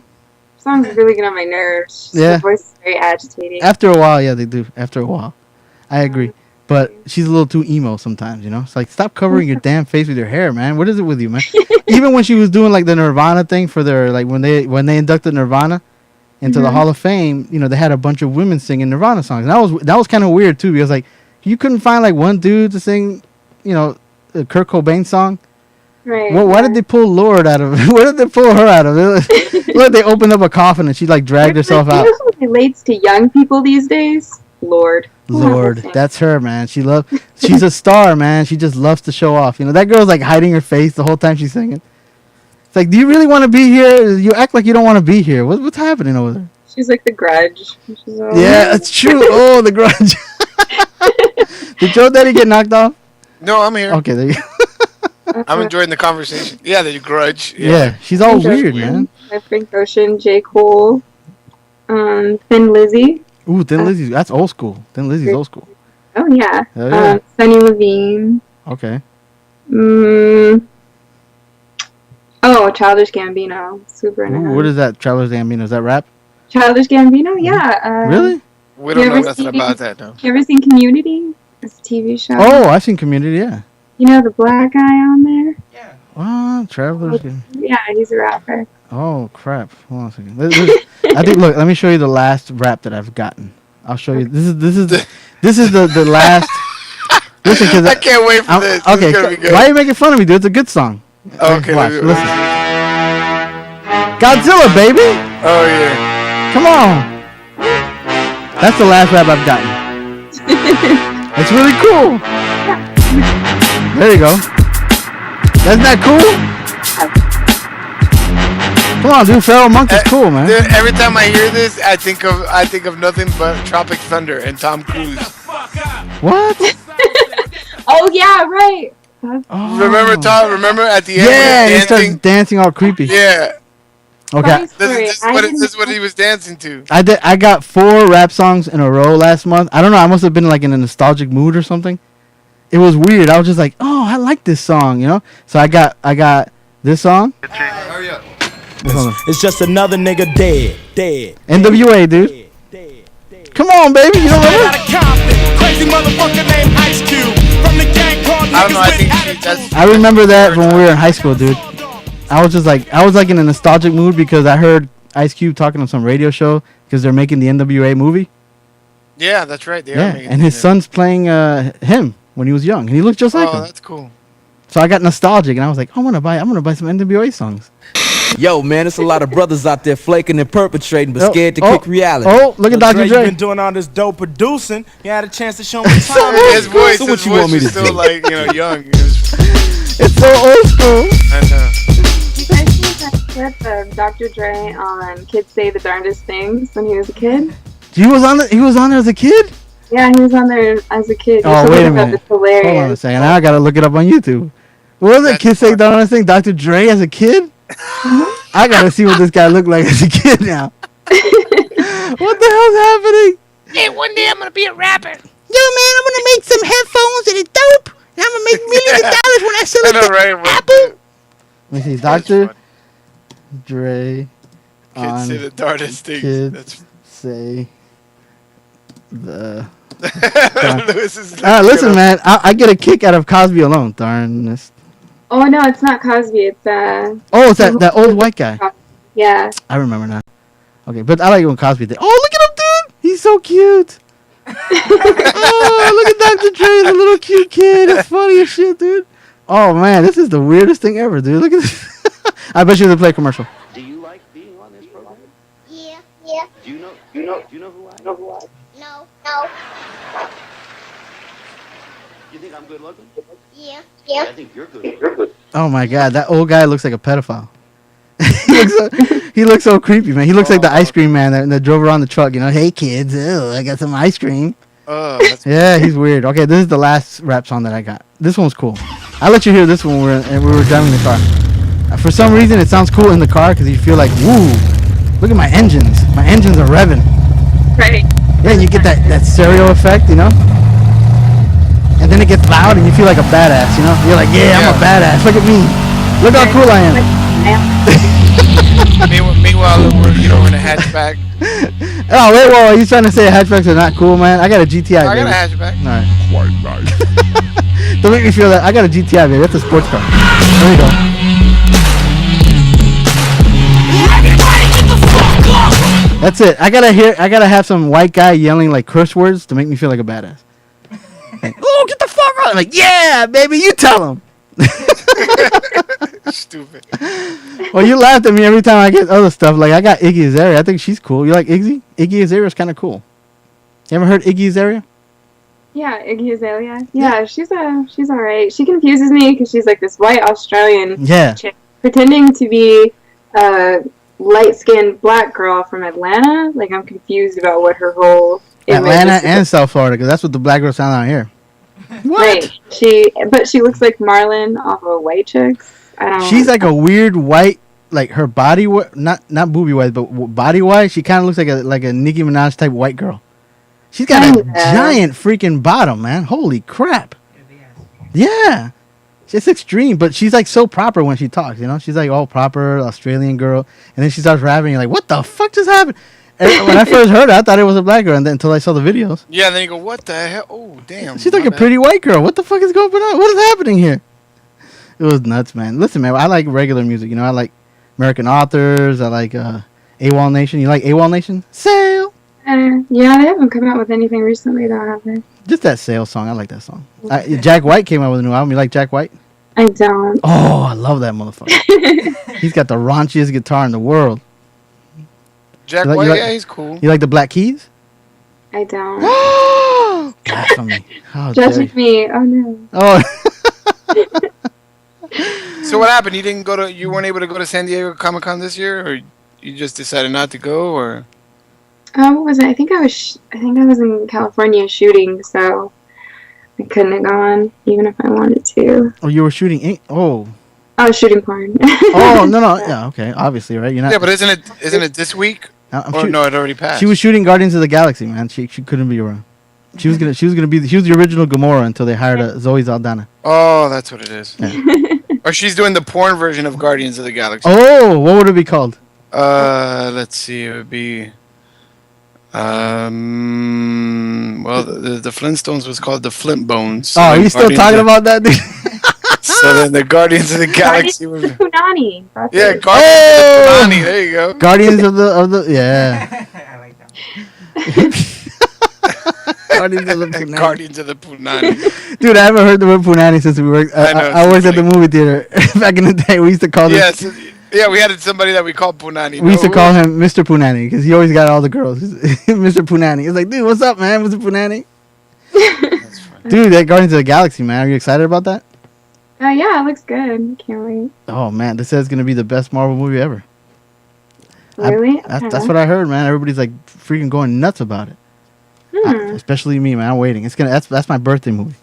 Songs really get on my nerves. Yeah. The voice is very agitating. After a while, yeah, they do. After a while, I agree. But she's a little too emo sometimes, you know? It's like, stop covering your damn face with your hair, man. What is it with you, man? Even when she was doing, like, the Nirvana thing for their, like, when they inducted Nirvana into the Hall of Fame, you know, they had a bunch of women singing Nirvana songs. And that was kind of weird, too, because, like, you couldn't find, like, one dude to sing, you know, a Kurt Cobain song. Right. Well, why did they pull Lorde out of it? Where did they pull her out of it? Look, they opened up a coffin and she, like, dragged herself out. You know who relates to young people these days? Lorde, that's her, man. She's a star, man. She just loves to show off. You know, that girl's like hiding her face the whole time she's singing. It's like, do you really want to be here? You act like you don't want to be here. What's happening over there? She's like the Grudge. Yeah, that's true. Oh, the Grudge. Did Joe Daddy get knocked off? No, I'm here. Okay, there you go. I'm enjoying the conversation. Yeah, the Grudge. Yeah, she's all weird, man. Frank Ocean, J. Cole, Thin Lizzy. Ooh, Thin Lizzy. That's old school. Thin Lizzy's old school. Oh, yeah. Yeah. Sunny Levine. Okay. Childish Gambino. Super into him. What is that, Childish Gambino? Is that rap? Childish Gambino? Yeah. Really? We don't know nothing about that, though. You ever seen Community? It's a TV show. Oh, I've seen Community, yeah. You know the black guy on there? Yeah. Oh, Travelers. Yeah, he's a rapper. Oh, crap. Hold on a second. I think, look, let me show you the last rap that I've gotten. I'll show you. This is the last. Listen, cause I can't wait for this. Okay, this is gonna be good. why are you making fun of me, dude? It's a good song. Okay, watch, listen. Godzilla, baby. Oh yeah. Come on. That's the last rap I've gotten. It's really cool. There you go. Isn't that cool? Come on, dude. Feral Monk is cool, man. Dude, every time I hear this, I think of nothing but Tropic Thunder and Tom Cruise. What? Oh yeah, right. Oh. Remember Tom? Remember at the end? Yeah, when he starts dancing all creepy. Yeah. Okay. This is what he was dancing to. I got 4 rap songs in a row last month. I don't know. I must have been like in a nostalgic mood or something. It was weird. I was just like, oh, I like this song, you know. So I got this song. Hurry up. It's just another nigga dead. NWA, dude. Come on, baby. You don't remember? Crazy motherfucker named Ice Cube from the gang called I don't know. I think that's. I remember that when we were in high school, dude. I was like in a nostalgic mood because I heard Ice Cube talking on some radio show because they're making the NWA movie. Yeah, that's right. They are Yeah, making and his son's playing him when he was young, and he looked just like him. Oh, that's cool. So I got nostalgic, and I was like, I'm gonna buy some NWA songs. Yo, man, it's a lot of brothers out there flaking and perpetrating, but scared to kick reality. Oh, look at Dr. Dre. You've been doing all this dope producing. You had a chance to show me time. His voice, so what his you voice want me to is still do? like young. It's so old school. I know. You guys see that clip of Dr. Dre on Kids Say the Darndest Things when he was a kid? He was on there as a kid? Yeah, he was on there as a kid. Oh, wait a minute. It's hilarious. Hold on a second. Now I gotta look it up on YouTube. What was it? Kids Say Darndest Thing? Dr. Dre as a kid? I gotta see what this guy looked like as a kid now. What the hell's happening? Hey, one day I'm gonna be a rapper. Yo, man, I'm gonna make some headphones and it's dope. And I'm gonna make millions of dollars when I sell it to Apple. Let me see, Dr. Dre Kids Say the Darndest Things. Kids Say the... Listen, man, I get a kick out of Cosby alone. Darnest. Oh, no, it's not Cosby. It's Oh, it's that old white guy. Yeah. I remember now. Okay, but I like it when Cosby did. Oh, look at him, dude! He's so cute. Oh, look at Dr. Dre, he's a little cute kid. It's funny as shit, dude. Oh man, this is the weirdest thing ever, dude. Look at this. I bet you they play a commercial. Do you like being on this program? Yeah. Do you know who I am? No. You think I'm good looking? Yeah. I think you're good. Oh my god, that old guy looks like a pedophile. he looks so creepy, man. He looks like the ice cream man that drove around the truck. You know, hey kids, I got some ice cream. Yeah, he's weird. Okay, this is the last rap song that I got. This one's cool. I'll let you hear this one when we were driving the car. For some reason, it sounds cool in the car because you feel like, woo, look at my engines. My engines are revving. Right. Yeah, and you get that stereo effect, you know? And then it gets loud and you feel like a badass, you know? You're like, yeah, I'm a badass. Look at me. Look how cool I am. Meanwhile, we're in a hatchback. Oh, wait, whoa, you trying to say hatchbacks are not cool, man? I got a GTI, I baby. got a hatchback. All right. Don't make me feel that. I got a GTI, baby. That's a sports car. There you go. That's it. I gotta have some white guy yelling like curse words to make me feel like a badass. Like, oh, get the fuck out! I'm like, yeah, baby, you tell him. Stupid. Well, you laughed at me every time I get other stuff. Like I got Iggy Azalea. I think she's cool. You like Iggy? Iggy Azalea is kind of cool. You ever heard Iggy Azalea? Yeah, Iggy Azalea. Yeah, she's alright. She confuses me because she's like this white Australian chick pretending to be a light-skinned black girl from Atlanta. Like I'm confused about what her whole Atlanta and South Florida, because that's what the black girls sound out here. What? Right. But she looks like Marlon off of White Chicks. I don't. She's like a weird white, like her body, not boobie wise, but body wise, she kind of looks like a Nicki Minaj type white girl. She's got a giant freaking bottom, man. Holy crap. Yeah. It's extreme, but she's like so proper when she talks, you know? She's like all proper Australian girl, and then she starts rapping, you're like, what the fuck just happened? And when I first heard it, I thought it was a black girl, and then until I saw the videos. Yeah, and then you go, what the hell? Oh, damn. She's like a pretty white girl. What the fuck is going on? What is happening here? It was nuts, man. Listen, man, I like regular music, you know? I like American Authors. I like AWOL Nation. You like AWOL Nation? Sail! Yeah, they haven't come out with anything recently, though, have they? Just that Sail song. I like that song. Jack White came out with a new album. You like Jack White? I don't. Oh, I love that motherfucker. He's got the raunchiest guitar in the world. Jack White, yeah, he's cool. You like the Black Keys? I don't. Blasphemy. Judging me. Oh, no. Oh. So what happened? You weren't able to go to San Diego Comic-Con this year, or you just decided not to go, or? What was it? I think I was in California shooting, so I couldn't have gone, even if I wanted to. Oh, you were shooting ink? Oh. I was shooting porn. Oh, no. Yeah, okay. Obviously, right? You're not. Yeah, but isn't it this week? No, it already passed. She was shooting Guardians of the Galaxy, man. She couldn't be around. She was the original Gamora until they hired Zoe Saldana. Oh, that's what it is. Yeah. Or she's doing the porn version of Guardians of the Galaxy. Oh, what would it be called? Let's see. It would be. Well, the Flintstones was called the Flint Bones. So are you still talking about that, dude? So then the Guardians of the Galaxy was. Punani. Yeah, Guardians of the Punani. There you go. Guardians of the yeah. I like that. Guardians of the Punani. Dude, I haven't heard the word Punani since we worked. I worked at the movie theater back in the day. We used to call this. Yes. Yeah, we had somebody that we called Punani. We used to call him Mr. Punani because he always got all the girls. Mr. Punani. He's like, dude, what's up, man? Mr. Punani. Dude, that Guardians of the Galaxy, man. Are you excited about that? Yeah, it looks good. Can't wait. Oh, man. This says it's going to be the best Marvel movie ever. Really? That's what I heard, man. Everybody's like freaking going nuts about it. Especially me, man. I'm waiting. That's my birthday movie.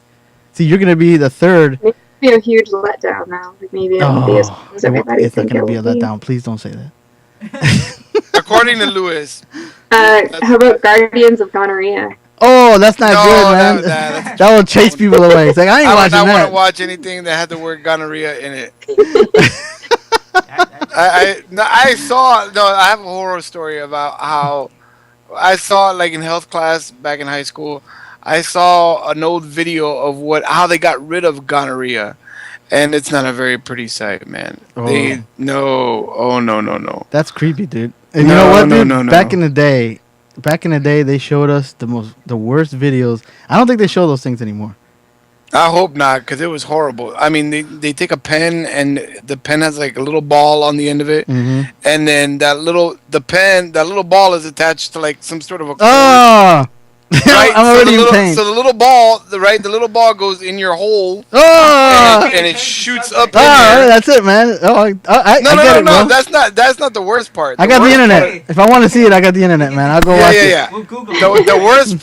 See, you're going to be the third. Be a huge letdown now. Maybe it won't be as fun as everybody it's not think going to it be a will letdown. Please don't say that. According to Lewis. How about Guardians of Gonorrhea? Oh, that's not good, man. That will chase people away. It's like, I ain't watching that. I don't want to watch anything that had the word gonorrhea in it. I have a horror story about how I saw, like, in health class back in high school. I saw an old video of how they got rid of gonorrhea, and it's not a very pretty sight, man. Oh. No. That's creepy, dude. And you know what, dude? No. Back in the day, they showed us the worst videos. I don't think they show those things anymore. I hope not, because it was horrible. I mean, they take a pen, and the pen has like a little ball on the end of it, and then that little ball is attached to like some sort of a cord. Right? I'm already in pain. So the little ball goes in your hole, and it shoots up. That's it, man. I get it, bro. That's not the worst part. I got the internet. If I want to see it, I got the internet, man. I'll go watch it. Yeah. We'll Google it. The worst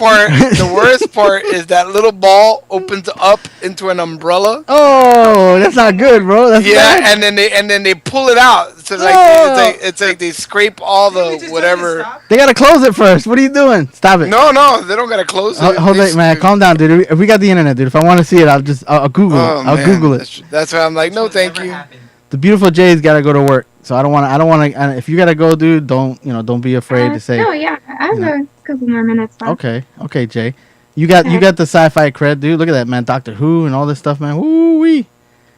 part is that little ball opens up into an umbrella. Oh, that's not good, bro. That's bad. and then they pull it out. So it's like they scrape all the whatever. They gotta close it first. What are you doing? Stop it. No, they don't gotta close it. Hold it, man. Calm down, dude. If we got the internet, dude. If I want to see it, I'll Google it. I'll Google it. That's why I'm like, no, thank you. The beautiful Jay's gotta go to work, so I don't want to. If you gotta go, dude, don't be afraid to say. No, yeah, I have a couple more minutes left. Okay, Jay. You got the sci-fi cred, dude. Look at that, man. Doctor Who and all this stuff, man. Woo wee.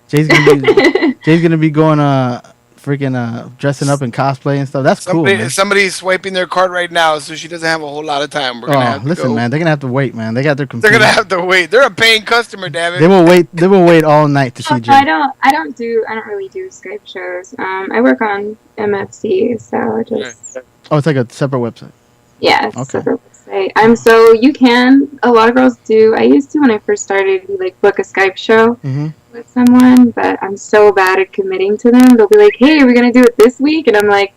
Jay's gonna be going freaking dressing up in cosplay and stuff. That's cool, man. Somebody's swiping their card right now, so she doesn't have a whole lot of time. We're gonna have to listen, go. man. They're gonna have to wait, man. They got their computer. They're gonna have to wait. They're a paying customer, damn it. They will wait all night to see Jay. I don't really do Skype shows. I work on MFC, so just. Oh, it's like a separate website. Yeah, it's a separate website. A lot of girls do. I used to when I first started, like book a Skype show with someone, but I'm so bad at committing to them. They'll be like, "Hey, we're gonna do it this week," and I'm like,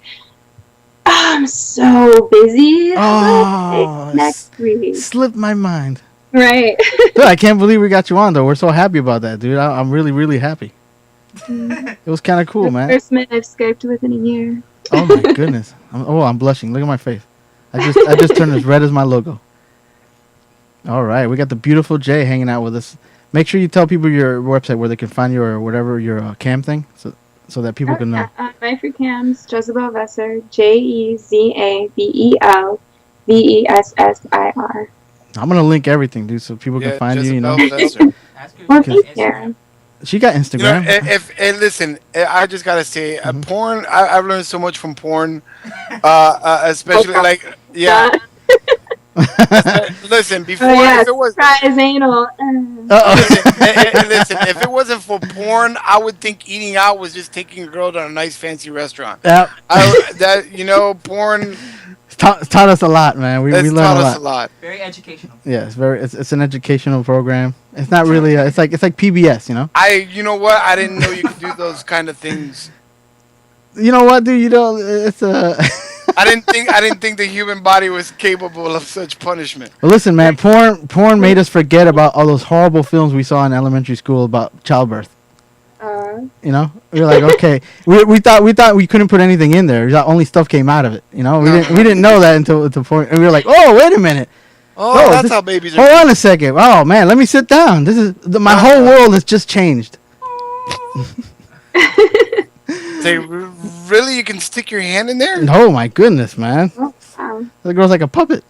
"I'm so busy. Next week." Slipped my mind. Right. Dude, I can't believe we got you on though. We're so happy about that, dude. I'm really, really happy. It was kind of cool, man. First man I've Skyped within a year. Oh my goodness. I'm blushing. Look at my face. I just turned as red as my logo. All right, we got the beautiful Jay hanging out with us. Make sure you tell people your website where they can find you or whatever your cam thing, so that people can know. My free cams, Jezabel Vessir, JEZABEL VESSIR. I'm gonna link everything, dude, so people can find you. You know. Well, thank you. She got Instagram. Listen, I just gotta say, porn. I've learned so much from porn, especially Listen, before if it was anal. Listen, if it wasn't for porn, I would think eating out was just taking a girl to a nice fancy restaurant. Yep. Porn. taught us a lot, man. We learned taught us a lot. Very educational. Yeah, it's an educational program. It's not really. It's like PBS, you know. You know what? I didn't know you could do those kind of things. You know what, dude? You know, it's a. I didn't think the human body was capable of such punishment. Well, listen, man. Porn made us forget about all those horrible films we saw in elementary school about childbirth. You know, we were like, okay, we thought we couldn't put anything in there. We thought only stuff came out of it. You know, we didn't know that until the point. And we were like, oh, wait a minute. Oh, that's how babies are. Hold on a second. Oh man, let me sit down. This is my whole world has just changed. Say, really? You can stick your hand in there? Oh my goodness, man. Oh, wow. The girl's like a puppet.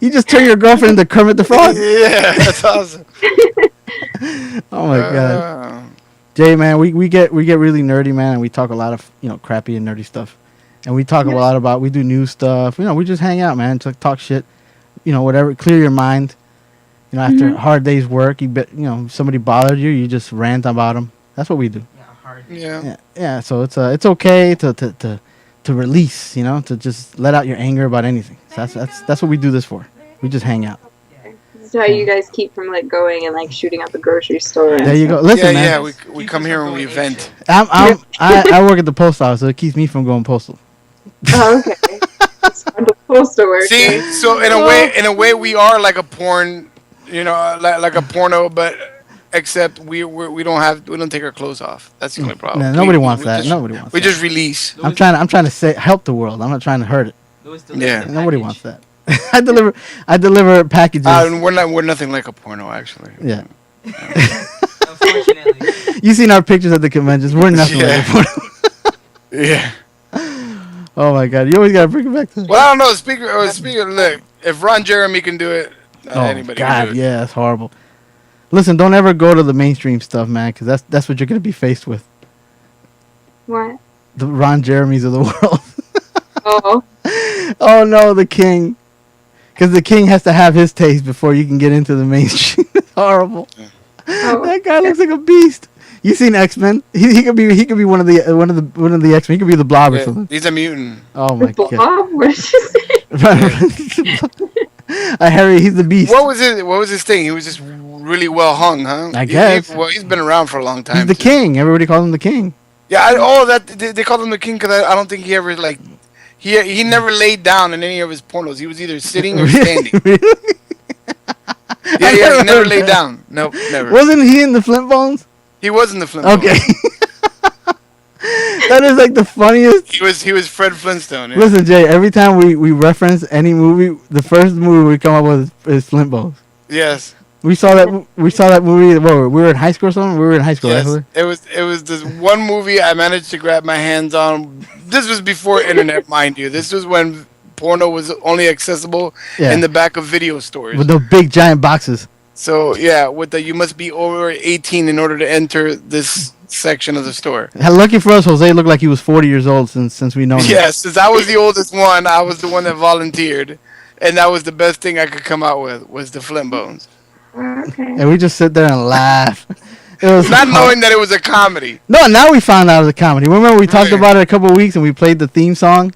You just turn your girlfriend into Kermit the Frog. Yeah, that's awesome. Oh my god, Jay, man, we get really nerdy, man, and we talk a lot of crappy and nerdy stuff, and we talk a lot about we do new stuff. We just hang out, man, talk shit, whatever, clear your mind. After a hard day's work, somebody bothered you, you just rant about them. That's what we do. Yeah. So it's okay to release, to just let out your anger about anything. So that's what we do this for. We just hang out. This is how you guys keep from going and shooting up a grocery store. There you go. Listen, man. Yeah, we come here and we vent. I work at the post office, so it keeps me from going postal. Oh, okay. It's fun to postal work. See, so in a way, we are like a porn, like a porno, but except we don't take our clothes off. That's the only problem. No, nobody wants that. Nobody wants. We just release. I'm trying to help the world. I'm not trying to hurt it. Yeah. Nobody wants that. I deliver packages. We're nothing like a porno, actually. Yeah. Unfortunately. You seen our pictures at the conventions? We're nothing like a porno. Yeah. Oh my God! You always gotta bring it back to. Well, I don't know. Speaking. Look, if Ron Jeremy can do it, anybody can do it. Yeah, that's horrible. Listen, don't ever go to the mainstream stuff, man, because that's what you're gonna be faced with. What? The Ron Jeremys of the world. Oh. Oh no, the king. Because the king has to have his taste before you can get into the mainstream. It's horrible. Oh. That guy looks like a beast. You seen X-Men? He could be one of the X-Men. He could be the Blob or something. He's a mutant. Oh my God. Blob? What did you say? Harry, he's the beast. What was his thing? He was just really well hung, huh? I guess. He's been around for a long time. He's the king. Everybody calls him the king. Yeah. They called him the king because I don't think he ever he never laid down in any of his pornos. He was either sitting or standing. Really? Yeah, he never laid down. Nope, never. Wasn't he in the Flintbones? He was in the Flintbones. Okay. That is like the funniest. He was Fred Flintstone. Yeah. Listen, Jay, every time we reference any movie, the first movie we come up with is Flintbones. Yes. We saw that movie. Whoa, we were in high school or something. We were in high school. Yes. Actually. It was this one movie I managed to grab my hands on. This was before internet, mind you. This was when porno was only accessible in the back of video stores with those big giant boxes. So yeah, you must be over 18 in order to enter this section of the store. Lucky for us, Jose looked like he was 40 years old since we know him. Yes, since I was the oldest one, I was the one that volunteered, and that was the best thing I could come out with was the Flintbones. Okay. And we just sit there and laugh. It was not knowing that it was a comedy. No, now we found out it was a comedy. Remember we talked about it a couple of weeks and we played the theme song?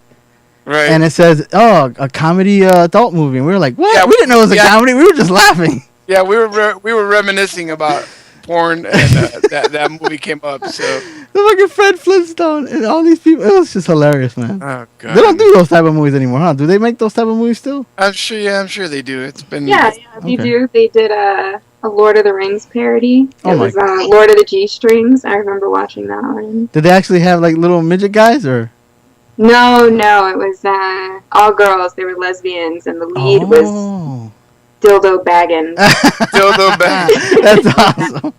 Right. And it says, a comedy adult movie. And we were like, what? Yeah, we didn't know it was a comedy. We were just laughing. Yeah, we were reminiscing about porn, and that movie came up. So the fucking Fred Flintstone and all these people. It was just hilarious, man. Oh God. They don't do those type of movies anymore, huh? Do they make those type of movies still? I'm sure they do. It's been they do. They did a Lord of the Rings parody. It was Lord of the G-Strings. I remember watching that one. Did they actually have like little midget guys or? No, it was all girls. They were lesbians, and the lead was Dildo Baggins. Dildo Baggins. That's awesome.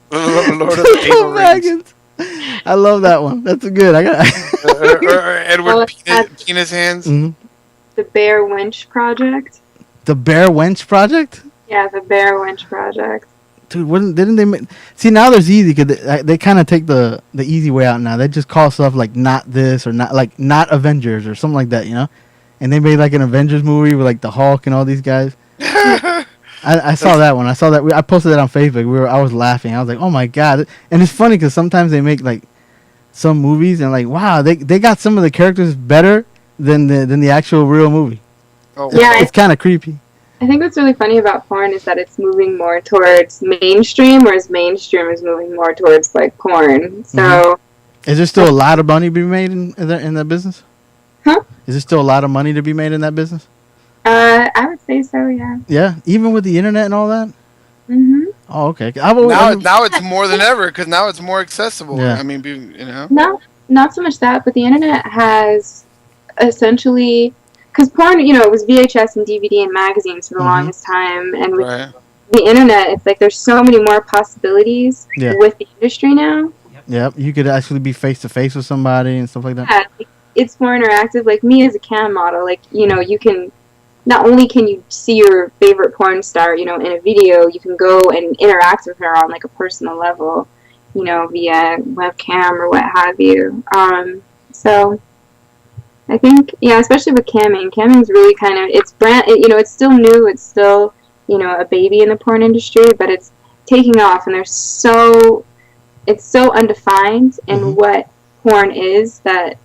Lord of the Baggins. I love that one. That's good. I got Edward Penis Hands. Mm-hmm. The Bear Wench Project. The Bear Wench Project? Yeah, the Bear Wench Project. Dude, didn't they see, now there's easy because they kind of take the easy way out now. They just call stuff like not this or not Avengers or something like that, and they made like an Avengers movie with like the Hulk and all these guys. I saw that one. I saw that. I posted it on Facebook. I was laughing. I was like, oh my God. And it's funny because sometimes they make like some movies and like, wow, they got some of the characters better than the actual real movie. Oh, Yeah, It's kind of creepy. I think what's really funny about porn is that it's moving more towards mainstream, whereas mainstream is moving more towards like porn. So, Is there still a lot of money to be made in that business? Huh? Is there still a lot of money to be made in that business? I would say so. Yeah. Yeah, even with the internet and all that. Mhm. Oh, okay. Now it's more than ever because now it's more accessible. Yeah. I mean, you know. No, not so much that, but the internet has essentially, because porn, it was VHS and DVD and magazines for the longest time, and with the internet, it's like there's so many more possibilities with the industry now. Yep, you could actually be face to face with somebody and stuff like that. Yeah, it's more interactive. Like me as a cam model, like you can. Not only can you see your favorite porn star, in a video, you can go and interact with her on like a personal level, via webcam or what have you. So I think, especially with camming's really kind of, it's it's still new, it's still, a baby in the porn industry, but it's taking off, and it's so undefined in what porn is that,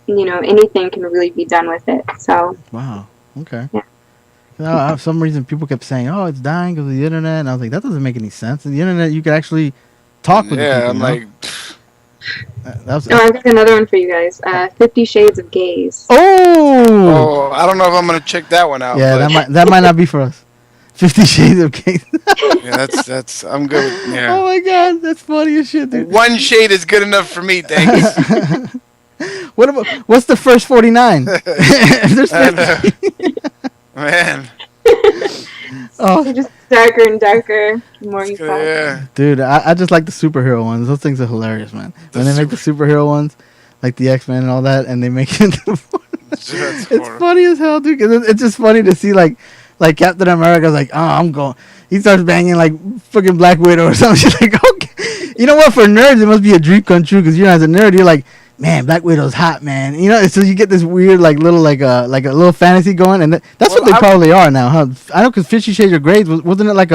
anything can really be done with it. So. Wow. Okay. Yeah. For some reason, people kept saying, "Oh, it's dying because of the internet," and I was like, "That doesn't make any sense." In the internet, you could actually talk with the people. I'm like, I've got another one for you guys. 50 Shades of Gays. Oh, I don't know if I'm gonna check that one out. Yeah, but that might not be for us. 50 Shades of Gays. yeah, that's I'm good. Yeah. Oh my god, that's funny as shit, dude. One shade is good enough for me, thanks. What's the first 49? There's 50. Man. Oh, they're just darker and darker the more you talk. Yeah. Dude, I just like the superhero ones. Those things are hilarious, man. When they make the superhero ones, like the X-Men and all that, and they make it into it's funny as hell, dude. Cause it's just funny to see like Captain America's like, oh, I'm going. He starts banging like fucking Black Widow or something. She's like, okay, you know what? For nerds, it must be a dream come true because as a nerd, you're like, man, Black Widow's hot, man. So you get this weird like little like a little fantasy going, and that's what they probably are now, huh? I know because 50 Shades of Grey wasn't it like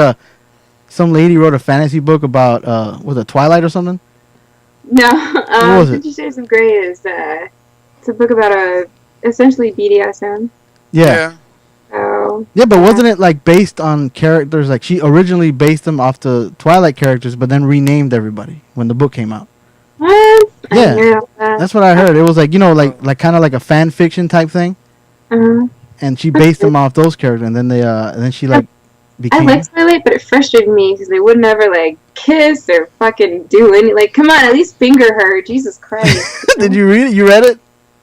some lady wrote a fantasy book about was it Twilight or something? No, 50 Shades of Grey is it's a book about essentially BDSM. Yeah. So, yeah, but wasn't it like based on characters? Like she originally based them off the Twilight characters, but then renamed everybody when the book came out. What? Yeah, that's what I heard. It was like like kind of like a fan fiction type thing. And she based them off those characters, and then then she like became. I liked Twilight, but it frustrated me because they would never like kiss or fucking do any. Like, come on, at least finger her. Jesus Christ! Did you read it? You read it?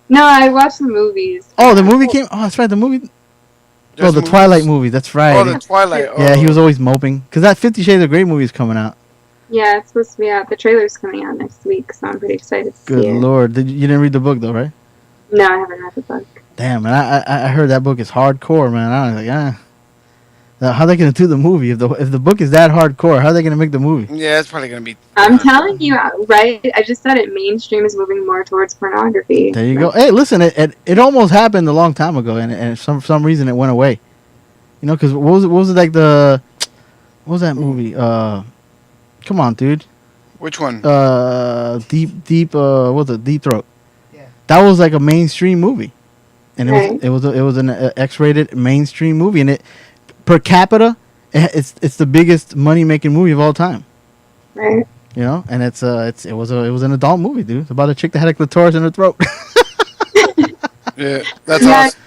No, I watched the movies. Oh, the movie came. Oh, that's right. The movie. There's the Twilight movie. That's right. Oh, the Twilight. Oh. Yeah, he was always moping because that 50 Shades of Grey movie is coming out. Yeah, it's supposed to be out. The trailer's coming out next week, so I'm pretty excited to see it. Good lord! You didn't read the book though, right? No, I haven't read the book. Damn, man! I heard that book is hardcore, man. I was like, Now, how are they gonna do the movie if the book is that hardcore? How are they gonna make the movie? Yeah, it's probably gonna be. I'm telling you, right? I just said it. Mainstream is moving more towards pornography. There you go. Hey, listen, it almost happened a long time ago, and for some reason it went away. Because what was it like what was that movie? Come on, dude. Which one? Deep. What was it? Deep Throat. Yeah. That was like a mainstream movie, and it was an X-rated mainstream movie, and it per capita, it's the biggest money making movie of all time. Right. And it was an adult movie, dude. It's about a chick that had a clitoris in her throat. Yeah, that's awesome.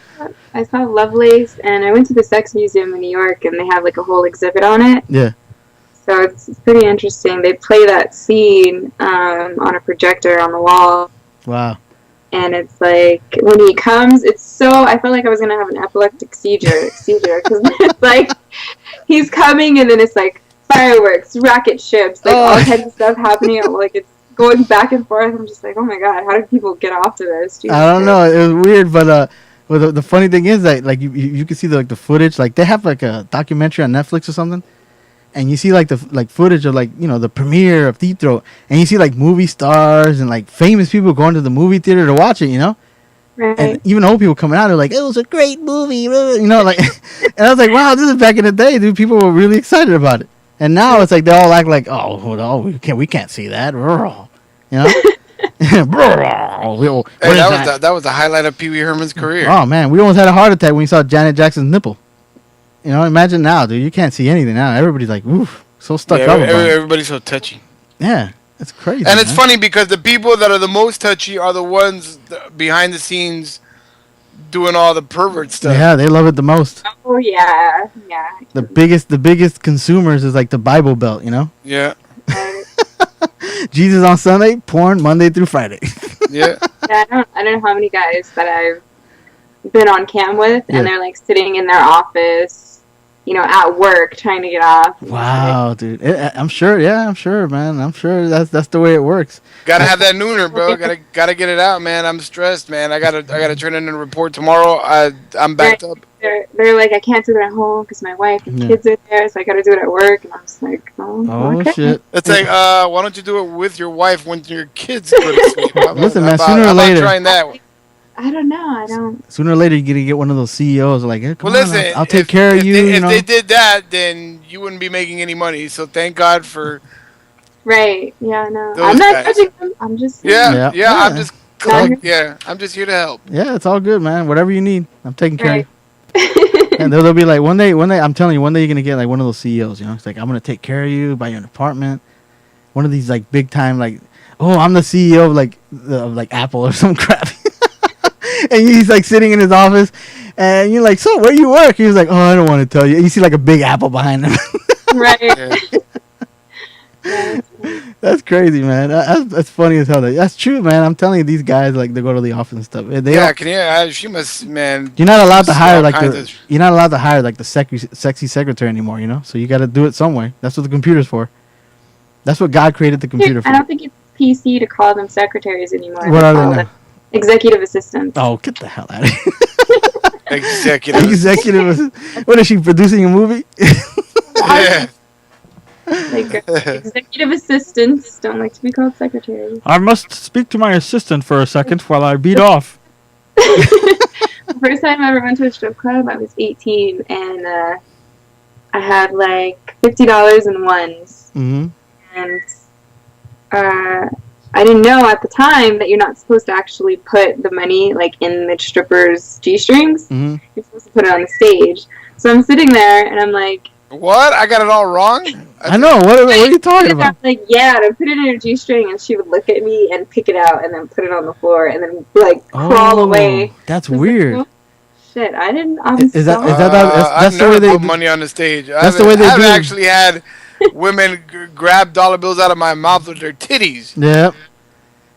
I saw Lovelace, and I went to the Sex Museum in New York, and they have like a whole exhibit on it. Yeah. So it's pretty interesting. They play that scene on a projector on the wall. Wow. And it's like, when he comes, it's so, I felt like I was going to have an epileptic seizure, because it's like, he's coming, and then it's like, fireworks, rocket ships, like all kinds of stuff happening, like it's going back and forth. I'm just like, oh my god, how did people get off to this? Jesus I don't know. It was weird, but the funny thing is that like you can see the footage. Like they have like a documentary on Netflix or something, and you see like the footage of like the premiere of Deep Throat, and you see like movie stars and like famous people going to the movie theater to watch it. Right. And even old people coming out, they're like, it was a great movie, like. And I was like, wow, this is back in the day, dude. People were really excited about it. And now it's like they all act like, oh, we can't see that, that was the highlight of Pee Wee Herman's career. Oh man, we almost had a heart attack when we saw Janet Jackson's nipple. You know, imagine now, dude. You can't see anything now. Everybody's like, oof, so stuck up. Everybody's so touchy. Yeah, it's crazy. And it's funny because the people that are the most touchy are the ones behind the scenes doing all the pervert stuff. Yeah, they love it the most. Oh yeah. The biggest consumers is like the Bible Belt, you know? Yeah. Jesus on Sunday, porn Monday through Friday. Yeah. I don't know how many guys that I've been on cam with, and they're like sitting in their office, you know, at work trying to get off. Wow, dude. I'm sure, man. I'm sure that's the way it works. Gotta have that nooner, bro. Gotta get it out, man. I'm stressed, man. I gotta turn in a report tomorrow. I'm backed up. They're like, I can't do it at home because my wife and kids are there, so I gotta do it at work. And I'm just like, okay. Shit. It's like, why don't you do it with your wife when your kids go to sleep? Listen, man. Sooner or later, trying that. I don't know. Sooner or later, you're gonna get one of those CEOs like, hey, listen, I'll take care of you. If they did that, then you wouldn't be making any money. So thank God for. Right. Yeah. No. I'm not judging them. I'm just. Yeah. I'm just here to help. Yeah, it's all good, man. Whatever you need, I'm taking care of you. And they'll be like, one day, I'm telling you, one day you're gonna get like one of those CEOs. You know, it's like, I'm gonna take care of you, buy you an apartment. One of these like big time, like, oh, I'm the CEO of like Apple or some crap. And he's like sitting in his office, and you're like, so where you work? He's like, oh, I don't want to tell you. And you see like a big Apple behind him. Right. That's crazy, man. That's funny as hell. That's true, man. I'm telling you, these guys like they go to the office and stuff. She must, man. You're not allowed to hire like the sexy secretary anymore. You know, so you got to do it some way. That's what the computer's for. That's what God created the computer for. I don't think it's PC to call them secretaries anymore. What are they now? Executive assistants. Oh, get the hell out of here. Executive. What is she producing a movie? Yeah. Like executive assistants don't like to be called secretaries. I must speak to my assistant for a second while I beat off. The first time I ever went to a strip club, I was 18, and I had like $50 in ones. Mm-hmm. And I didn't know at the time that you're not supposed to actually put the money like in the stripper's G-strings. Mm-hmm. You're supposed to put it on the stage. So I'm sitting there, and I'm like, what? I got it all wrong? I know. What are you talking about? Like, yeah, and I put it in her G-string, and she would look at me and pick it out, and then put it on the floor, and then like crawl away. That's weird. Like, oh, shit, I didn't. Is that's the way they put money on the stage? That's the way they do. I've actually had women grab dollar bills out of my mouth with their titties. Yeah.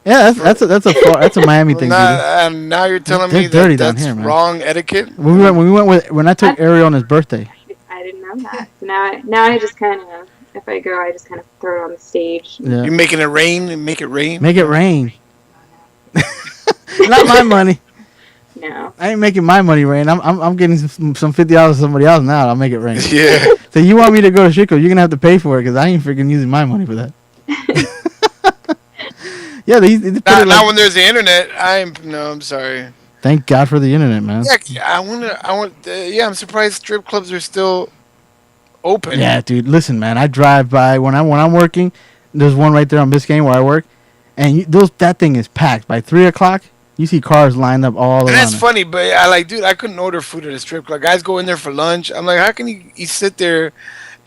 Yeah, that's a Miami thing. And now you're telling me dirty that's down here, man. Wrong etiquette. When I took Ariel on his birthday. I didn't know that. So now I just kind of, if I go, I just kind of throw it on the stage. Yeah. You're making it rain and make it rain. Make it rain. Not my money. No. I ain't making my money rain. I'm getting some $50 from somebody else now. I'll make it rain. Yeah. So you want me to go to Chico? You're gonna have to pay for it because I ain't freaking using my money for that. Yeah, they put it now when there's the internet, I'm sorry. Thank God for the internet, man. Yeah, I'm surprised strip clubs are still open. Yeah, dude. Listen, man. I drive by when I'm working. There's one right there on Biscayne where I work, and that thing is packed. By 3:00, you see cars lined up all around. And that's funny, but I couldn't order food at a strip club. Guys go in there for lunch. I'm like, how can you sit there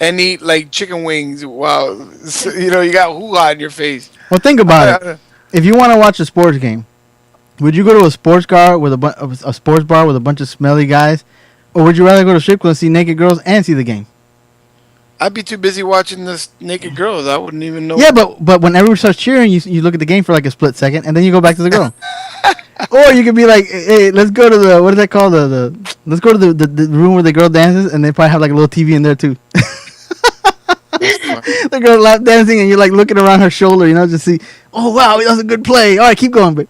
and eat like chicken wings? Wow, you got hoo-ha in your face. Well, think about it. If you want to watch a sports game, would you go to a sports bar with a bunch of smelly guys, or would you rather go to a strip club and see naked girls and see the game? I'd be too busy watching this naked girls. I wouldn't even know. Yeah, but when everyone starts cheering, you look at the game for like a split second, and then you go back to the girl. Or you could be like, hey, let's go to the, what is that called? Let's go to the room where the girl dances, and they probably have like a little TV in there too. The girl lap dancing, and you're like looking around her shoulder, just see, oh wow, that was a good play. All right, keep going, but.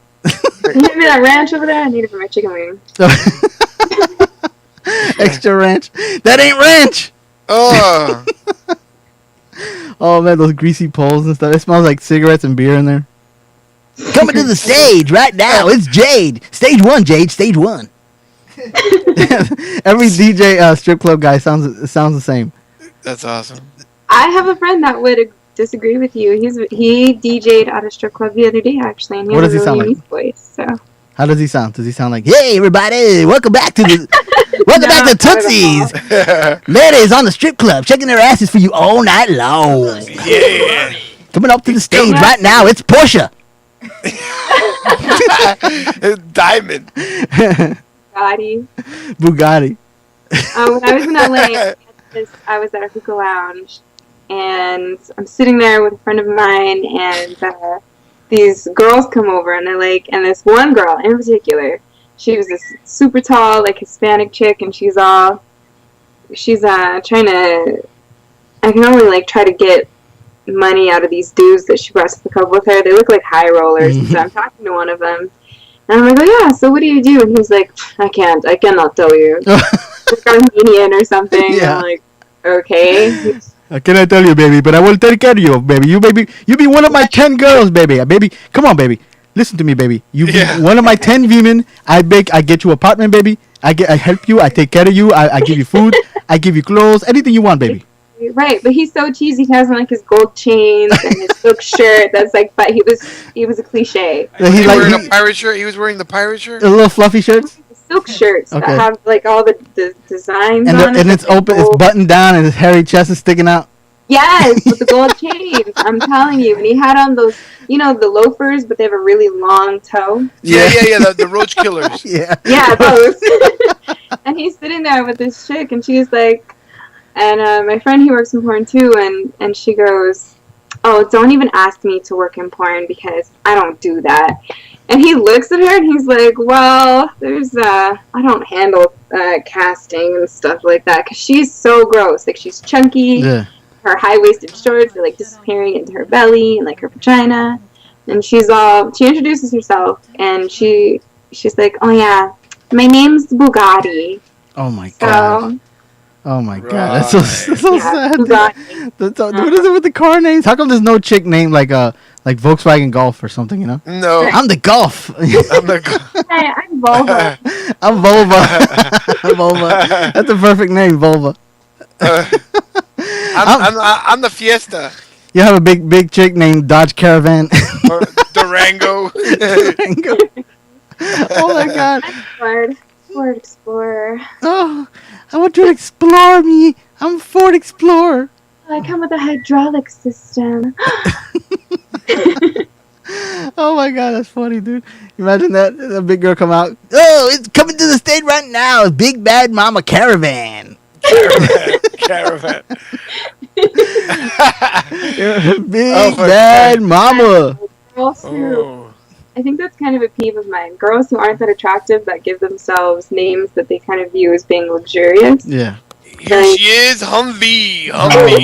You need me that ranch over there? I need it for my chicken wing. Extra ranch. That ain't ranch. Oh. Oh man, those greasy poles and stuff. It smells like cigarettes and beer in there. Coming to the stage right now. It's Jade. Stage 1, Jade. Stage 1. Every DJ strip club guy sounds the same. That's awesome. I have a friend that would disagree with you. He DJ'd at a strip club the other day, actually, and he has a really nice voice. So. How does he sound? Does he sound like, "Hey, everybody, welcome back to Tootsie's. Ladies on the strip club, checking their asses for you all night long. Yeah. Coming up to the stage right now, it's Portia. Diamond. Bugatti. When I was in LA, I was at a hookah lounge, and I'm sitting there with a friend of mine, and these girls come over, and and this one girl in particular, she was this super tall, like, Hispanic chick, and she's trying to, I can only, like, try to get money out of these dudes that she brought to the club with her. They look like high rollers, and so I'm talking to one of them, and I'm like, "Oh yeah, so what do you do?" And he's like, I cannot tell you. Like Armenian or something. Yeah. I'm like, okay. I cannot tell you, baby, but I will take care of you, baby. You be one of my 10 girls, baby. Baby, come on, baby. Listen to me, baby. You be one of my 10 women. I get you apartment, baby. I help you. I take care of you. I give you food. I give you clothes. Anything you want, baby. Right, but he's so cheesy. He has on, like, his gold chains and his silk shirt. That's like, but he was a cliche. Was he wearing a pirate shirt? He was wearing the pirate shirt. The little fluffy shirts. Silk shirts that have, like, all the designs and on it. And it's open, it's buttoned down, and his hairy chest is sticking out. Yes, with the gold chains. I'm telling you. And he had on those, the loafers, but they have a really long toe. Yeah, the roach killers. Yeah, those. And he's sitting there with this chick, and she's like, and my friend, he works in porn too, and she goes, "Oh, don't even ask me to work in porn because I don't do that." And he looks at her and he's like, "Well, I don't handle casting and stuff like that because she's so gross. Like, she's chunky. Yeah. Her high-waisted shorts are, like, disappearing into her belly and, like, her vagina." And she introduces herself, and she's like, "Oh yeah, my name's Bugatti." Oh my god. Oh my god, that's so sad. What is it with the car names? How come there's no chick named like Volkswagen Golf or something? No, I'm the Golf. I'm Volvo. I'm Volva. I'm Volva. That's a perfect name, Volva. I'm the Fiesta. You have a big chick named Dodge Caravan. Or Durango. Durango. Oh my god. Ford Explorer. Oh, I want you to explore me. I'm Ford Explorer. I come with a hydraulic system. Oh my god, that's funny, dude. Imagine that a big girl come out. "Oh, it's coming to the stage right now. Big Bad Mama Caravan." Caravan. Big Bad Mama. I think that's kind of a peeve of mine. Girls who aren't that attractive that give themselves names that they kind of view as being luxurious. Yeah. Here she is, Humvee.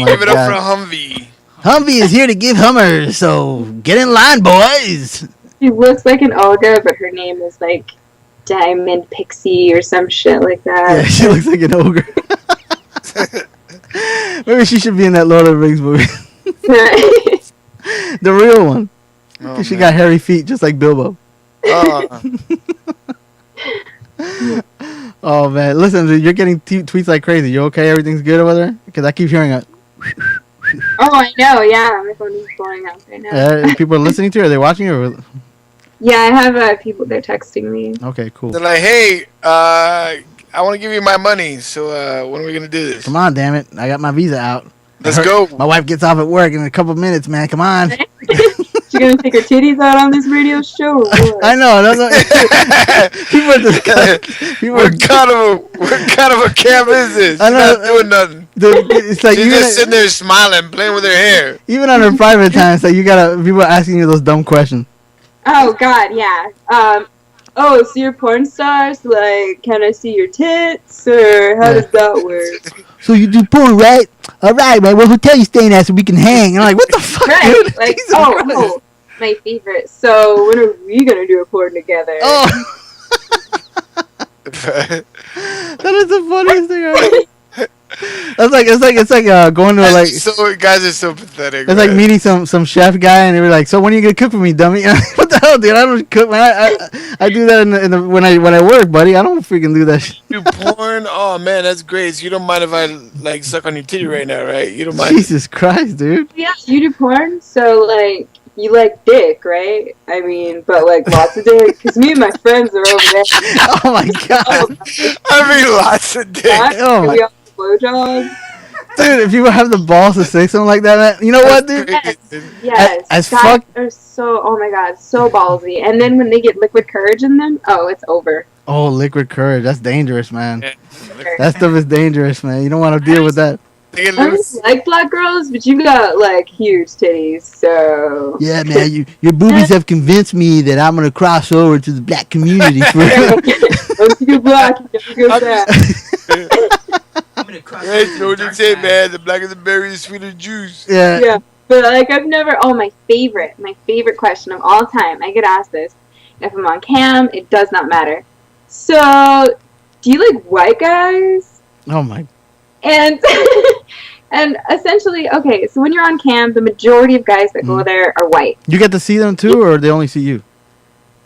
Give it up for Humvee. Humvee is here to give Hummers, so get in line, boys. She looks like an Olga, but her name is like Diamond Pixie or some shit like that. Yeah, she looks like an ogre. Maybe she should be in that Lord of the Rings movie. The real one. Oh, she got hairy feet just like Bilbo. Oh man, listen, dude, you're getting tweets like crazy. You okay? Everything's good over there? Because I keep hearing it. Oh, I know. Yeah, my phone is blowing up right now. People are listening to you. Are they watching you? Or... Yeah, I have people. They're texting me. Okay, cool. They're like, "Hey, I want to give you my money. So when are we gonna do this?" Come on, damn it! I got my visa out. Let's go. My wife gets off at work in a couple of minutes, man. Come on. She gonna take her titties out on this radio show? Or what? I know. What kind of a camp is this? I know. She's not doing nothing. It's like she's just sitting there smiling, playing with her hair. Even on her private time, so people are asking you those dumb questions. Oh God, yeah. Oh, so you're porn stars? Like, can I see your tits, or how does that work? So you do porn, right? All right, man. What hotel you staying at so we can hang? And I'm like, what the fuck? Right, Dude? like, oh, my favorite. So when are we gonna do a porn together? Oh, that is the funniest thing ever. It's like going to like. So guys are so pathetic. It's like meeting some chef guy, and they were like, "So when are you gonna cook for me, dummy?" What the No, dude, I don't cook, man. I do that in the when I work, buddy. I don't freaking do that shit. You porn? Oh man, that's great. So you don't mind if I like suck on your titty right now, right? You don't mind? Jesus Christ, dude. Yeah, you do porn, so like you like dick, right? I mean, but like lots of dick, because me and my friends are over there. Oh my god. I mean, lots of dick. Oh my. We all blowjobs. Dude, if you have the balls to say something like that, man, you know what, dude? Yes. As guys fuck. are so, oh my god, so ballsy. And then when they get liquid courage in them, oh, it's over. Oh, liquid courage. That's dangerous, man. That stuff is dangerous, man. You don't want to deal with that. I just like black girls, but you got like huge titties, so Yeah, man. Your boobies have convinced me that I'm gonna cross over to the black community. Once you go black, you go back. I'm gonna cross. Hey, you know what they say, man? The blacker the berry, the sweeter the juice. Yeah. But like I've never. Oh, my favorite question of all time. I get asked this. If I'm on cam, it does not matter. So, do you like white guys? Oh my. And and essentially, okay. So when you're on cam, the majority of guys that go there are white. You get to see them too, or they only see you?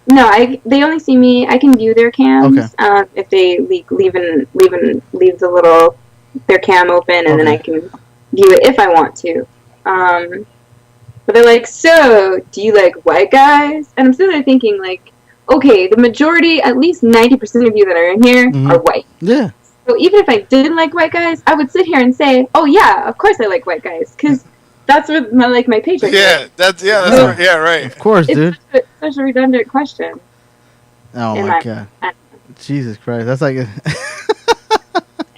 No, they only see me. I can view their cams. Okay. If they leave the little their cam open, and then I can view it if I want to. But they're like, so do you like white guys? And I'm sitting there thinking, like, okay, the majority, at least 90% of you that are in here are white. Yeah. So even if I didn't like white guys, I would sit here and say, oh yeah, of course I like white guys, because that's what my paycheck. Yeah, right. Of course, dude. It's such a redundant question. Oh my god. Jesus Christ, that's like.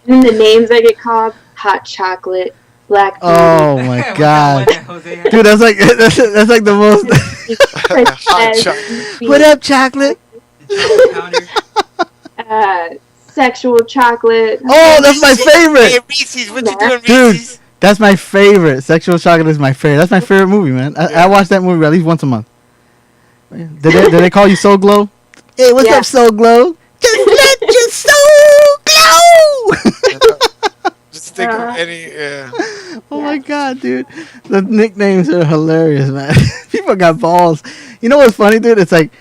And the names I get called: hot chocolate, black. Oh my god, dude, that's like the most. Hot chocolate. What up, chocolate? Sexual chocolate. Oh, that's my favorite. Hey, Reese's, what you doing, Dude, Reese's? that's my favorite. Sexual Chocolate is my favorite. That's my favorite movie, man. I watch that movie at least once a month. Did they call you Soul Glow? Hey, what's up, Soul Glow? Just let your soul glow. Just think of any. Oh my god, dude. The nicknames are hilarious, man. People got balls. You know what's funny, dude? It's like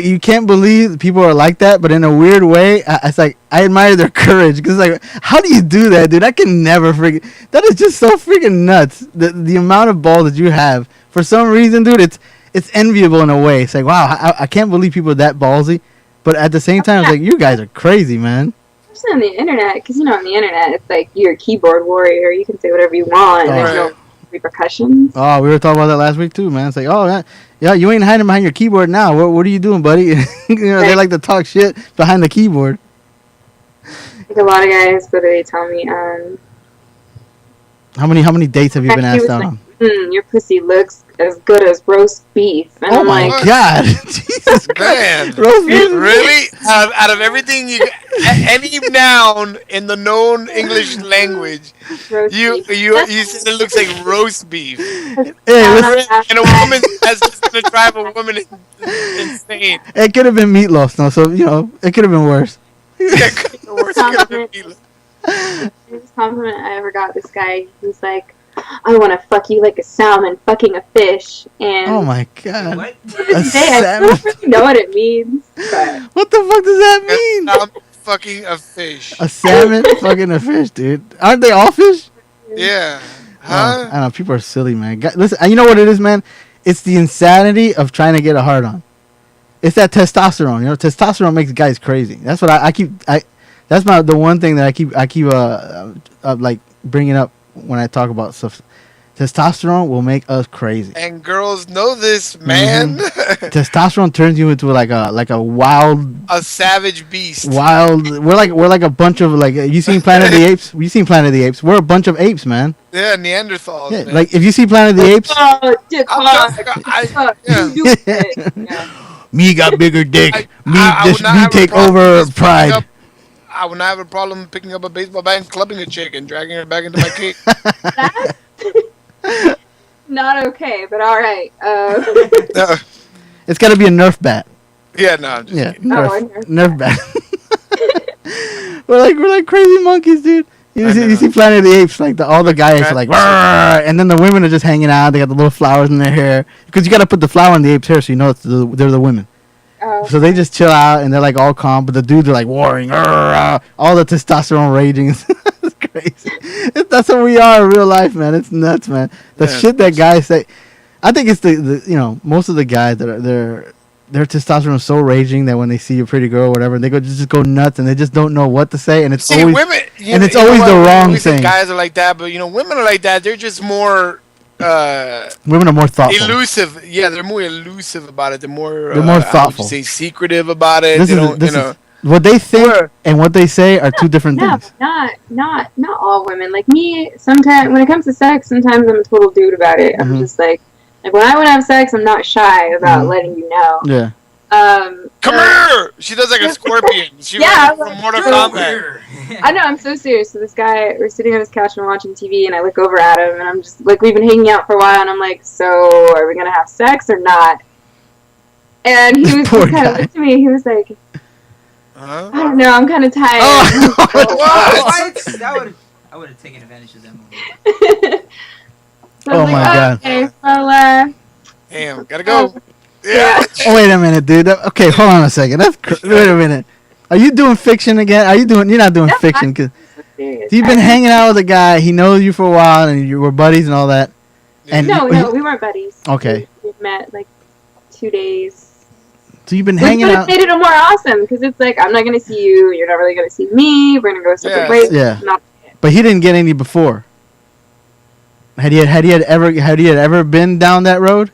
you can't believe people are like that, but in a weird way, it's like I admire their courage, because like, how do you do that, dude? I can never freaking. That is just so freaking nuts. The amount of balls that you have. For some reason, dude, it's enviable in a way. It's like, wow, I can't believe people are that ballsy, but at the same time, it's like, you guys are crazy, man. Especially on the internet, because on the internet, it's like you're a keyboard warrior. You can say whatever you want, and there's no repercussions. Oh, we were talking about that last week too, man. It's like, oh, yeah, you ain't hiding behind your keyboard now. What are you doing, buddy? They like to talk shit behind the keyboard. Like a lot of guys, but they tell me, how many dates have you been asked out on? Your pussy looks as good as roast beef. And oh I'm my like, god, Jesus Man, roast beef, really? Out of everything, any noun in the known English language, you said it looks like roast beef. Hey, and a woman that's just gonna drive a woman insane. It could have been meatloaf, though, so it could have been worse. Biggest compliment I ever got. This guy, he's like, I want to fuck you like a salmon fucking a fish. And oh my god, what? To this day, I don't really know what it means. But what the fuck does that mean? I'm fucking a fish. A salmon fucking a fish, dude. Aren't they all fish? Yeah. Huh? I don't know. People are silly, man. Listen, you know what it is, man? It's the insanity of trying to get a hard on. It's that testosterone. Testosterone makes guys crazy. That's what I keep. That's the one thing that I keep like bringing up when I talk about stuff. Testosterone will make us crazy. And girls know this, man. Testosterone turns you into like a wild, a savage beast. Wild. We're like a bunch of you seen Planet of the Apes? You seen Planet of the Apes? We're a bunch of apes, man. Yeah, Neanderthals. Yeah, like if you see Planet of the Apes. Me got bigger dick. Me take over pride. I would not have a problem picking up a baseball bat and clubbing a chick and dragging her back into my cake. That's not okay, but all right. It's got to be a Nerf bat. Yeah, no, I'm just kidding. Nerf bat. we're like crazy monkeys, dude. You see Planet of the Apes, like all the guys are like, "Rrr," and then the women are just hanging out. They got the little flowers in their hair because you got to put the flower in the ape's hair so you know they're the women. Oh. So they just chill out and they're like all calm, but the dudes are like warring, all the testosterone raging. It's crazy. That's what we are in real life, man. It's nuts, man. The shit that guys say. I think it's the most of the guys that are their testosterone is so raging that when they see a pretty girl or whatever, they just go nuts and they just don't know what to say, and it's always women, always the wrong thing. Guys are like that, but women are like that. They're just more. Women are more thoughtful. Elusive, yeah, they're more elusive about it. They're more thoughtful. Say secretive about it. This is what they think and what they say are two different things. Not all women. Like me, sometimes when it comes to sex, sometimes I'm a total dude about it. I'm just like when I want to have sex, I'm not shy about letting you know. Yeah. Come here! She does like a scorpion. She from Mortal Kombat. I know, I'm so serious. So this guy, we're sitting on his couch and watching TV, and I look over at him, and I'm just like, we've been hanging out for a while, and I'm like, so are we gonna have sex or not? And he was just kind of looked at me. He was like, I don't know, I'm kind of tired. What? I would have taken advantage of that moment. So my God. Okay, well, damn, gotta go. Yeah. Oh, wait a minute, dude. Okay, hold on a second. Wait a minute. Are you doing fiction again? You're not doing fiction. Cause you've been hanging out with a guy. He knows you for a while, and you were buddies and all that. And no, we weren't buddies. Okay. We met like 2 days. So you've been hanging out. Which made it more awesome because it's like I'm not gonna see you. You're not really gonna see me. We're gonna go separate ways. Yeah. But he didn't get any before. Had he ever been down that road?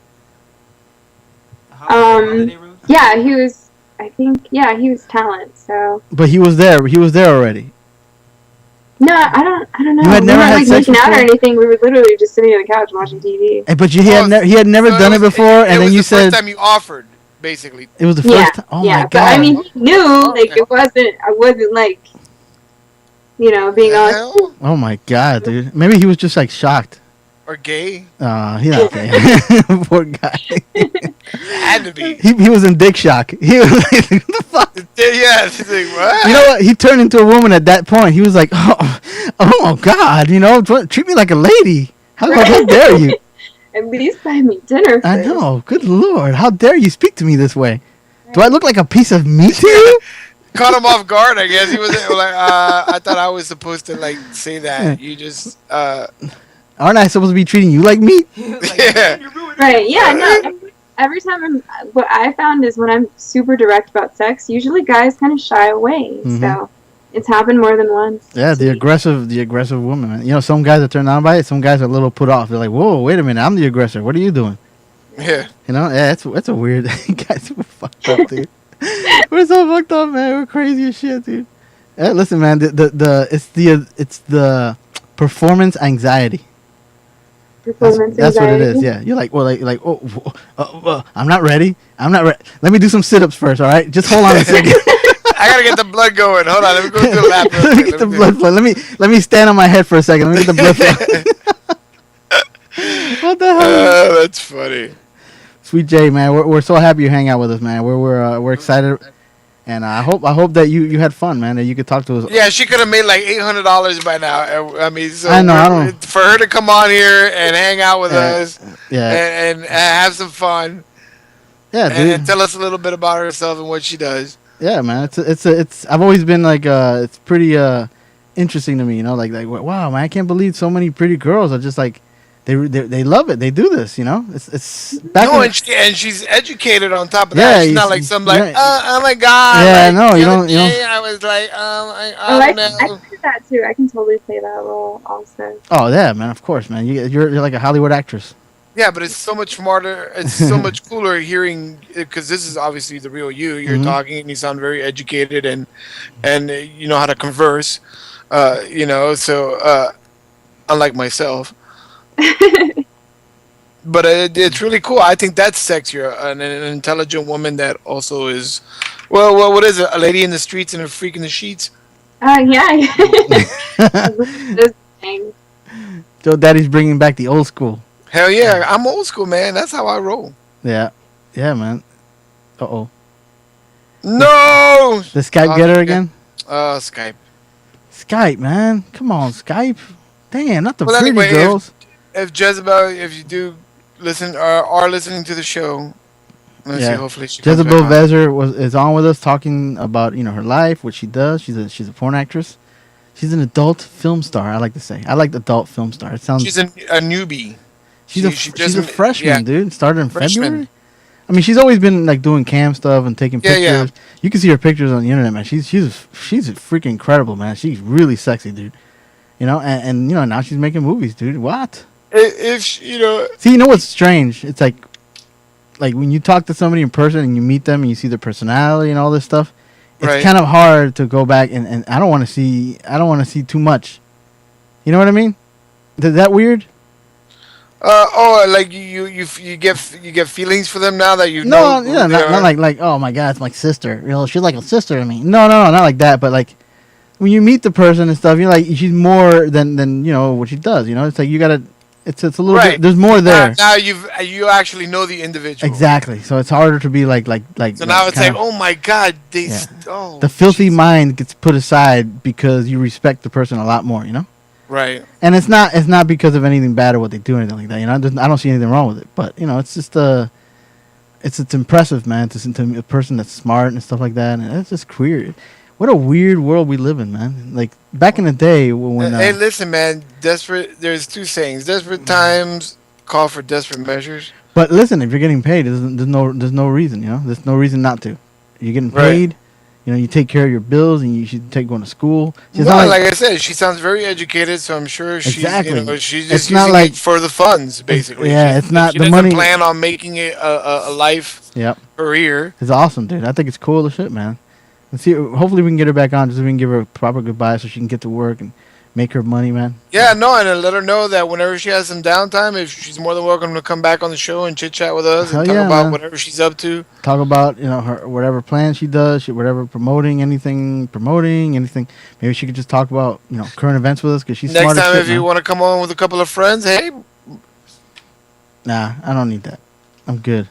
Yeah, he was. I think. Yeah, he was talent. So. But he was there. He was there already. No, I don't know. You had never had like sex making out before? or anything. We were literally just sitting on the couch watching TV. But he had never done it before, and then you said. First time you offered, basically. It was the first time. Oh my God! But I mean, he knew. Like it wasn't. I wasn't like. Being honest. Oh my God, dude! Maybe he was just like shocked. Or gay. He's not gay. Poor guy. Had to be. He was in dick shock. He was like, what the fuck? Yeah, he's like, what? You know what? He turned into a woman at that point. He was like, oh God, treat me like a lady. How dare you? At least buy me dinner. I know. Good Lord. How dare you speak to me this way? Do I look like a piece of meat to you? Caught him off guard, I guess. He was like, I thought I was supposed to like say that. You just aren't I supposed to be treating you like meat? Yeah. Right. Yeah. No. Every time what I found is when I'm super direct about sex, usually guys kind of shy away. Mm-hmm. So it's happened more than once. Yeah, the aggressive woman. Man. Some guys are turned on by it. Some guys are a little put off. They're like, whoa, wait a minute, I'm the aggressor. What are you doing? Yeah. It's a weird. Guys, we're fucked up, dude. We're so fucked up, man. We're crazy as shit, dude. Listen, man. It's the performance anxiety. That's what it is. Yeah, you're like, I'm not ready. Let me do some sit-ups first. All right, just hold on a second. I gotta get the blood going. Hold on, let me go do a lap. Let me get the blood flow. Let me stand on my head for a second. Let me get the blood flow. What the hell? That's funny. Sweet Jay, man, we're so happy you hang out with us, man. We're excited. And I hope that you had fun, man. That you could talk to us. Yeah, she could have made like $800 by now. I mean, so I know. For her to come on here and hang out with us, and have some fun, dude. And tell us a little bit about herself and what she does. Yeah, man. It's I've always been like it's pretty interesting to me, like wow, man. I can't believe so many pretty girls are just like. They love it. They do this, It's back. No, and she's educated on top of that. She's not like some oh my God. Yeah, like, no, you don't. I was like, I don't know. I can do that too. I can totally play that role also. Oh yeah, man. Of course, man. You're like a Hollywood actress. Yeah, but it's so much smarter. It's so much cooler hearing because this is obviously the real you. You're talking and you sound very educated and you know how to converse. So unlike myself. But it's really cool. I think that's sexier. An intelligent woman that also is, well, what is it? A lady in the streets and a freak in the sheets? Yeah. Joe Daddy's bringing back the old school. Hell yeah. I'm old school, man. That's how I roll. Yeah, man. Uh-oh. No! The Skype get her again? Skype. Skype, man. Come on, Skype. Damn, not the pretty anyway, girls. If Jezebel, if you do listen or are listening to the show, let's see. Hopefully, she comes Jezabel back on. Vessir is on with us talking about her life, what she does. She's a porn actress. She's an adult film star. I like to say. I like adult film star. It sounds. She's a newbie. She's a freshman, dude. Started in February. I mean, she's always been like doing cam stuff and taking pictures. Yeah. You can see her pictures on the internet, man. She's freaking incredible, man. She's really sexy, dude. And now she's making movies, dude. What? See, what's strange? It's like when you talk to somebody in person and you meet them and you see their personality and all this stuff. It's kind of hard to go back and I don't want to see too much. You know what I mean? Is that weird? Like you get feelings for them now that you know. No, yeah, not like oh my god, it's my sister. She's like a sister to me. No, not like that. But like when you meet the person and stuff, you're like she's more than what she does. It's like you gotta. It's a little bit. There's more there. Now you actually know the individual. Exactly. So it's harder to be like. So now it's like, oh my god, the filthy mind gets put aside because you respect the person a lot more. Right. And it's not because of anything bad or what they do or anything like that. I don't see anything wrong with it. But it's just it's impressive, man. To a person that's smart and stuff like that, and it's just weird. What a weird world we live in, man. Like back in the day when. Hey, listen, man. There's two sayings: desperate times call for desperate measures. But listen, if you're getting paid, there's no reason. There's no reason not to. You're getting paid. Right. You take care of your bills, and you should going to school. Like I said, she sounds very educated, so I'm sure she's she's just using it for the funds, basically. It's not she the doesn't money. plan on making it a life career. It's awesome, dude. I think it's cool as shit, man. And see, hopefully we can get her back on, just so we can give her a proper goodbye, so she can get to work and make her money, man. Yeah, no, and let her know that whenever she has some downtime, if she's more than welcome to come back on the show and chit chat with us and talk about whatever she's up to. Talk about her whatever plans she does, whatever promoting anything. Maybe she could just talk about current events with us because she's smart as shit. Next time, if you want to come on with a couple of friends, hey. Nah, I don't need that. I'm good.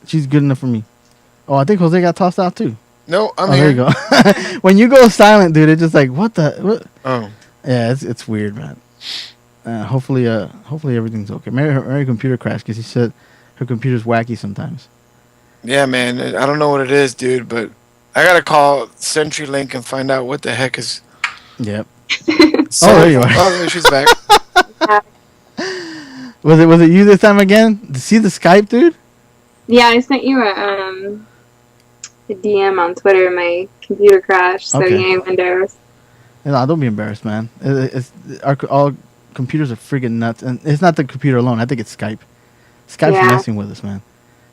She's good enough for me. Oh, I think Jose got tossed out too. No, I'm here. There you go. When you go silent, dude, it's just like what? Oh. Yeah, it's weird, man. Hopefully everything's okay. Maybe her computer crashed because he said her computer's wacky sometimes. Yeah, man. I don't know what it is, dude, but I gotta call CenturyLink and find out what the heck is. Yep. There you are. Oh, she's back. Was it you this time again? See the Skype, dude? Yeah, I sent you a DM on Twitter. My computer crashed, so you ain't embarrassed. No, don't be embarrassed, man. All computers are freaking nuts, and it's not the computer alone. I think it's Skype. Skype's messing with us, man.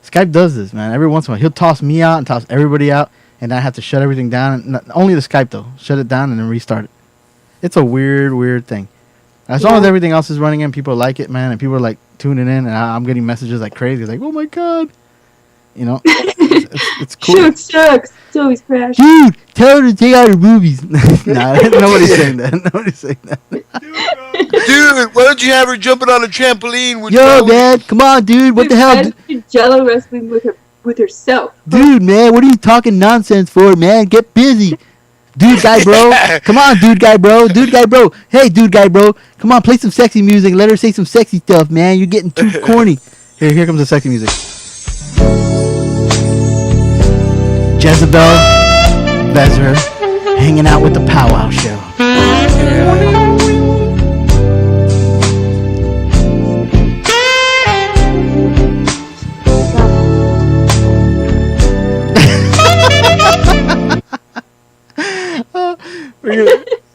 Skype does this, man. Every once in a while, he'll toss me out and toss everybody out, and I have to shut everything down. Only the Skype though. Shut it down and then restart it. It's a weird thing. As long as everything else is running in, people like it, man, and people are like tuning in, and I'm getting messages like crazy, like, "Oh my god." It's cool. Shucks. It's always crashed. Dude, tell her to take out her movies. Nah, nobody's saying that. Dude, why don't you have her jumping on a trampoline? Yo, man, come on, dude. What the hell? Jello wrestling with herself. Dude, man, what are you talking nonsense for, man? Get busy. Dude guy, bro. Come on, dude guy, bro. Hey, dude guy, bro. Come on, play some sexy music. Let her say some sexy stuff, man. You're getting too corny. Here comes the sexy music. Jezabel Vessir hanging out with the Pow Wow Show.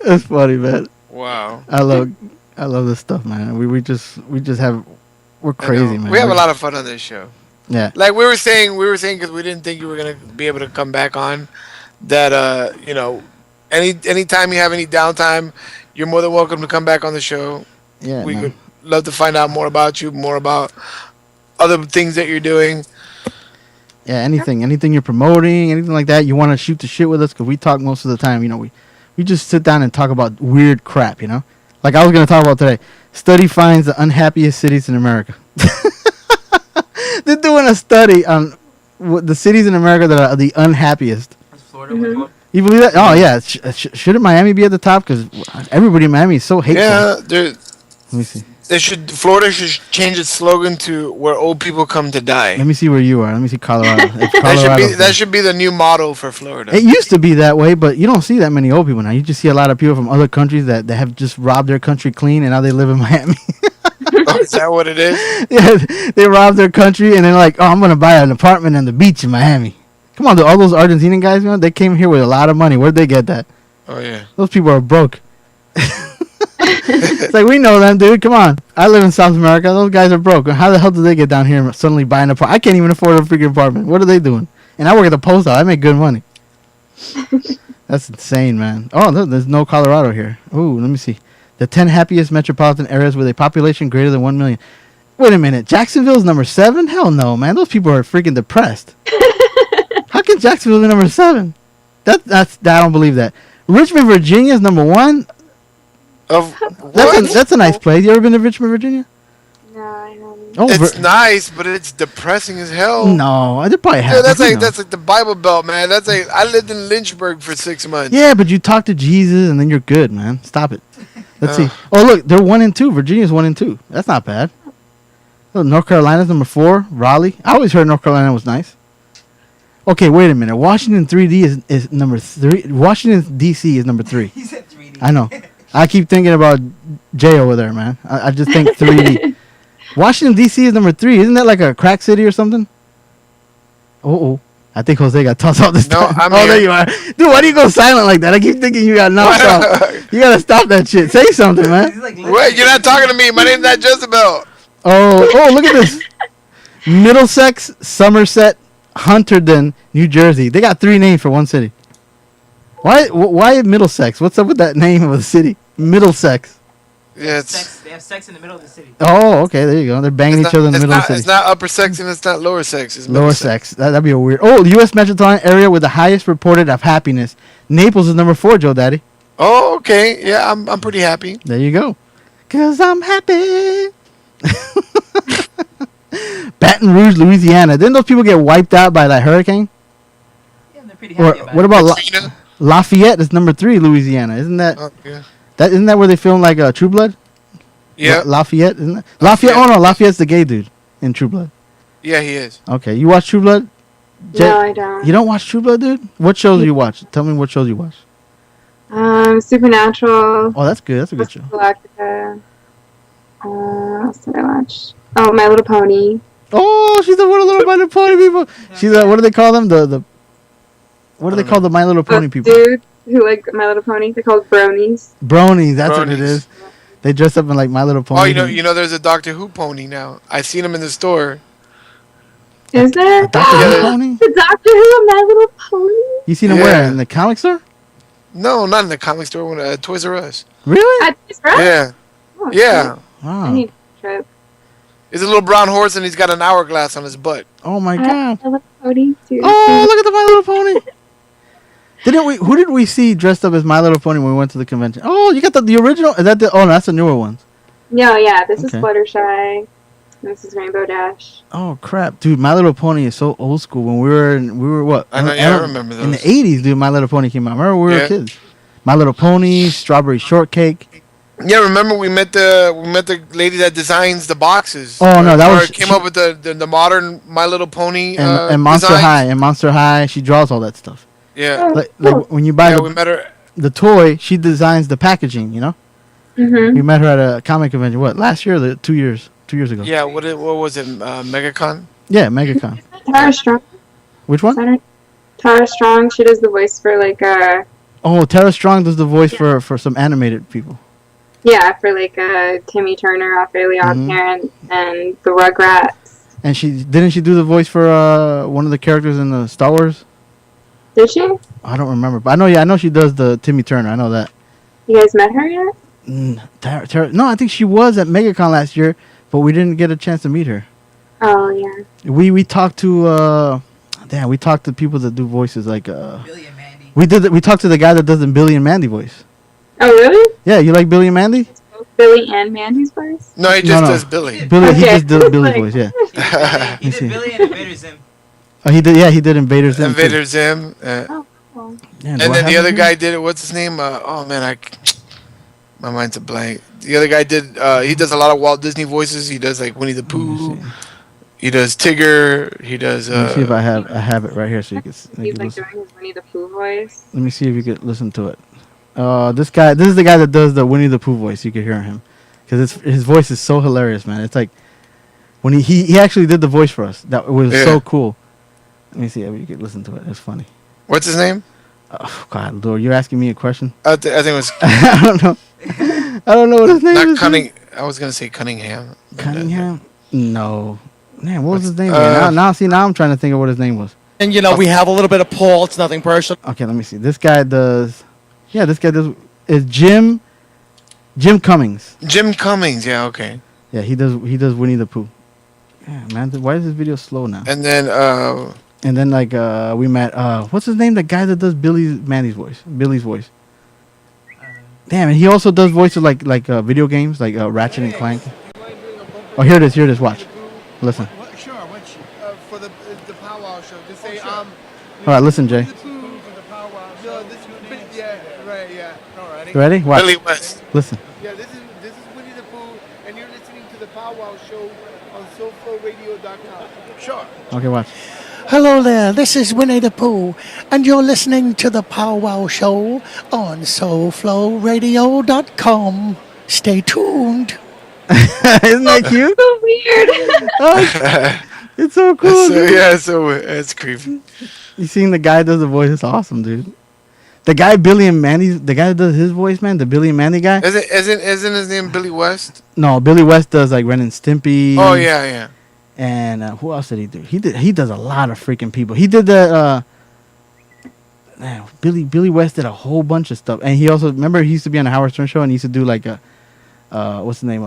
That's funny, man. Wow. I love this stuff, man. We're crazy, man. We have a lot of fun on this show. Yeah. Like we were saying because we didn't think you were gonna be able to come back on. That anytime you have any downtime, you're more than welcome to come back on the show. Yeah. We would love to find out more about you, more about other things that you're doing. Yeah, anything you're promoting, anything like that, you want to shoot the shit with us because we talk most of the time. We just sit down and talk about weird crap. Like I was gonna talk about today. Study finds the unhappiest cities in America. They're doing a study on the cities in America that are the unhappiest. Is Florida one? You believe that? Oh yeah. Shouldn't Miami be at the top? Because everybody in Miami is so hateful. Yeah, Let me see. Florida should change its slogan to "Where old people come to die." Let me see where you are. Let me see Colorado. That should be the new motto for Florida. It used to be that way, but you don't see that many old people now. You just see a lot of people from other countries that have just robbed their country clean, and now they live in Miami. Oh, is that what it is? Yeah, they robbed their country, and they're like, "Oh, I'm gonna buy an apartment on the beach in Miami." Come on, dude, all those Argentinian guys, man, they came here with a lot of money. Where'd they get that? Oh yeah, those people are broke. It's like, we know them, dude. Come on. I live in South America. Those guys are broke. How the hell did they get down here and suddenly buy an apartment? I can't even afford a freaking apartment. What are they doing? And I work at the post office. I make good money. That's insane, man. Oh, look, there's no Colorado here. Ooh, let me see. The 10 happiest metropolitan areas with a population greater than 1 million. Wait a minute. Jacksonville's number 7? Hell no, man. Those people are freaking depressed. How can Jacksonville be number 7? I don't believe that. Richmond, Virginia is number 1. That's a nice place. You ever been to Richmond, Virginia? No, I haven't. Oh, it's nice, but it's depressing as hell. No, I did probably have. Yeah, that's like the Bible Belt, man. That's like I lived in Lynchburg for 6 months. Yeah, but you talk to Jesus and then you're good, man. Stop it. Let's see. Oh, look, they're 1 and 2. Virginia's 1 and 2. That's not bad. Oh, North Carolina's number 4. Raleigh. I always heard North Carolina was nice. Okay, wait a minute. Washington 3D is number 3. Washington D.C. is number 3. He said 3D. I know. I keep thinking about Jay over there, man. I just think 3D. Washington, D.C. is number 3. Isn't that like a crack city or something? Oh. I think Jose got tossed out this time. There you are. Dude, why do you go silent like that? I keep thinking you got knocked out. You got to stop that shit. Say something, man. Wait, you're not talking to me. My name's not Jezebel. Oh, look at this. Middlesex, Somerset, Hunterdon, New Jersey. They got 3 names for one city. Why Middlesex? What's up with that name of the city? Middlesex. Yeah, they have sex in the middle of the city. Oh, okay, there you go. They're banging each other in the middle of the city. It's not upper sex and it's not lower sex. It's lower sex. That'd be a weird. Oh, the U.S. metropolitan area with the highest reported of happiness. Naples is number 4, Joe Daddy. Oh, okay. Yeah, I'm pretty happy. There you go. 'Cause I'm happy. Baton Rouge, Louisiana. Didn't those people get wiped out by that hurricane? Yeah, they're pretty happy about what it. about Lafayette is number 3, Louisiana. Isn't that? Oh, yeah. Isn't that where they filmed like True Blood? Yeah. Lafayette, isn't it? Lafayette. Oh no, Lafayette's the gay dude in True Blood. Yeah, he is. Okay, you watch True Blood? No, I don't. You don't watch True Blood, dude? What shows do you watch? Tell me what shows you watch. Supernatural. Oh, that's good. That's a good show. Galactica. What else did I watch? Oh, My Little Pony. Oh, she's the one of the My Little Pony people. She's what do they call them? What do they call the My Little Pony people? Dude who like My Little Pony. They're called bronies. Bronies. That's what it is. They dress up in like My Little Pony. Oh, you know, there's a Doctor Who pony now. I've seen him in the store. Is there? A Doctor Who pony? The Doctor Who and My Little Pony. You seen him where? In the comic store? No, not in the comic store. When Toys R Us. Really? At Toys R Us? Yeah. Oh, Yeah. Wow. I need a trip. He's a little brown horse and he's got an hourglass on his butt. Oh my god. My Little Pony too. Oh, look at the My Little Pony. Who did we see dressed up as My Little Pony when we went to the convention? Oh, you got the original? Is that no, that's the newer ones. No, yeah, this is Fluttershy. This is Rainbow Dash. Oh crap, dude! My Little Pony is so old school. When we were what? I know, I remember those. In the '80s, dude. My Little Pony came out. Remember we were kids. My Little Pony, Strawberry Shortcake. Yeah, remember we met the lady that designs the boxes. Oh no, that was came up with the modern My Little Pony and Monster designs. High and Monster High. She draws all that stuff. Yeah, like when you buy we met her. The toy, she designs the packaging. You know. Mm-hmm. We met her at a comic convention. What, last year or 2 years? 2 years ago. Yeah, what was it? MegaCon? Yeah, MegaCon. Tara Strong. Which one? Tara Strong. She does the voice for like Oh, Tara Strong does the voice for some animated people. Yeah, for like Timmy Turner off Fairly Odd Parents and the Rugrats. And didn't she do the voice for one of the characters in the Star Wars? Did she? I don't remember, but I know she does the Timmy Turner. I know that. You guys met her yet? Tara, no, I think she was at MegaCon last year, but we didn't get a chance to meet her. Oh yeah. We talked to we talked to people that do voices like Billy and Mandy. We talked to the guy that does the Billy and Mandy voice. Oh really? Yeah, you like Billy and Mandy? It's both Billy and Mandy's voice? No, he just does Billy. Billy, he just did Billy's voice. Yeah. He did Billy and Invader Zim. Oh, he did. Yeah, he did Invader Zim. Invader Zim. Wow. Yeah, and then the other guy did it. What's his name? Oh man, my mind's a blank. The other guy did. He does a lot of Walt Disney voices. He does like Winnie the Pooh. He does Tigger. He does. Let me see if I have it right here so you can. He's like doing his Winnie the Pooh voice. Let me see if you could listen to it. This is the guy that does the Winnie the Pooh voice. You can hear him because his voice is so hilarious, man. It's like when he actually did the voice for us. That was so cool. Let me see if you could listen to it. It's funny. What's his name? Oh God, Lord, you're asking me a question. I think it was. I don't know. I don't know what his name is. Not Cunning. I was gonna say Cunningham. Cunningham? No. Man, what was his name? Now I'm trying to think of what his name was. And we have a little bit of Paul. It's nothing personal. Okay, let me see. This guy does. Yeah, this guy does. Is Jim Cummings? Jim Cummings. Yeah. Okay. Yeah, he does Winnie the Pooh. Yeah, man. Why is this video slow now? And then. like we met. What's his name? The guy that does Billy's voice. Damn, and he also does voices like video games, like Ratchet and Clank. Oh, here it is. Watch. Listen. Sure. For the Pow Wow Show, just say All right, listen, Jay. You ready? Watch. Billy West. Listen. Yeah, this is Winnie the Pooh, and you're listening to the Pow Wow Show on SoFloRadio.com. Sure. Okay, watch. Hello there, this is Winnie the Pooh, and you're listening to the Pow Wow Show on SoFloRadio.com. Stay tuned. Isn't that cute? So weird. It's so cool. It's creepy. You seen the guy that does the voice? It's awesome, dude. The guy Billy and Mandy, the guy that does his voice, man, the Billy and Mandy guy. Isn't his name Billy West? No, Billy West does like Ren and Stimpy. Oh yeah. And who else did he do? He does a lot of freaking people. He did the Billy West did a whole bunch of stuff, and he also he used to be on the Howard Stern show, and he used to do like what's the name?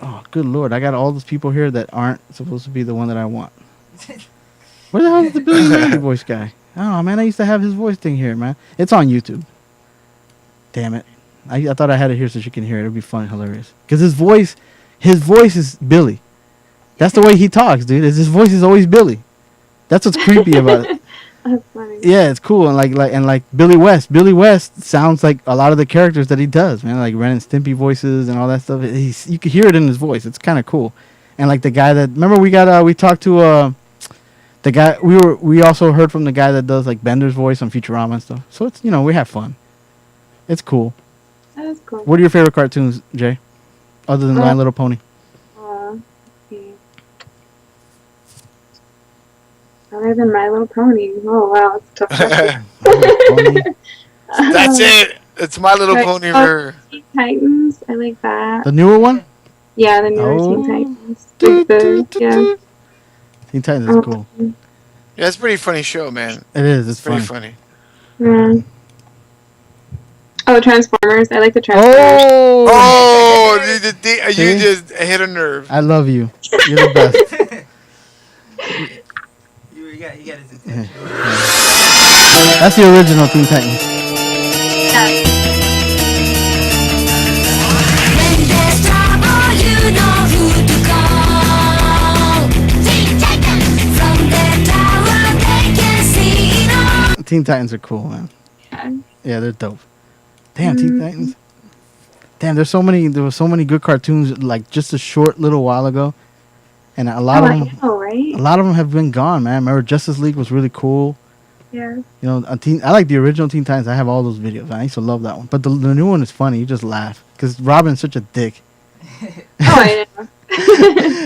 Oh, good Lord, I got all those people here that aren't supposed to be the one that I want. Where the hell is the Billy Mandy voice guy? Oh man, I used to have his voice thing here, man. It's on YouTube. Damn it, I thought I had it here so you can hear it. It'd be fun, hilarious. Because his voice is Billy. That's the way he talks, dude. His voice is always Billy. That's what's creepy about it. That's funny. Yeah, it's cool. And like Billy West. Billy West sounds like a lot of the characters that he does, man. Like Ren and Stimpy voices and all that stuff. You can hear it in his voice. It's kind of cool. And like the guy that remember we talked to the guy we also heard from the guy that does like Bender's voice on Futurama and stuff. So it's we have fun. It's cool. That is cool. What are your favorite cartoons, Jay? Other than My Little Pony? Other than My Little Pony. Oh wow, it's tough. That's it. It's My Little Pony for Teen Titans. I like that. The newer one? Yeah, the newer Teen Titans. Teen Titans is cool. Yeah, it's a pretty funny show, man. It is. It's pretty funny. Yeah. Oh, Transformers. I like the Transformers. Oh, you just hit a nerve. I love you. You're the best. You got his attention. That's the original Teen Titans. Teen Titans are cool, man. Yeah, they're dope. Damn, Teen Titans. Damn, there were so many good cartoons like just a short little while ago. And a lot of them, right? A lot of them have been gone, man. Remember, Justice League was really cool. Yeah. I like the original Teen Titans. I have all those videos. I used to love that one. But the new one is funny. You just laugh because Robin's such a dick. I know.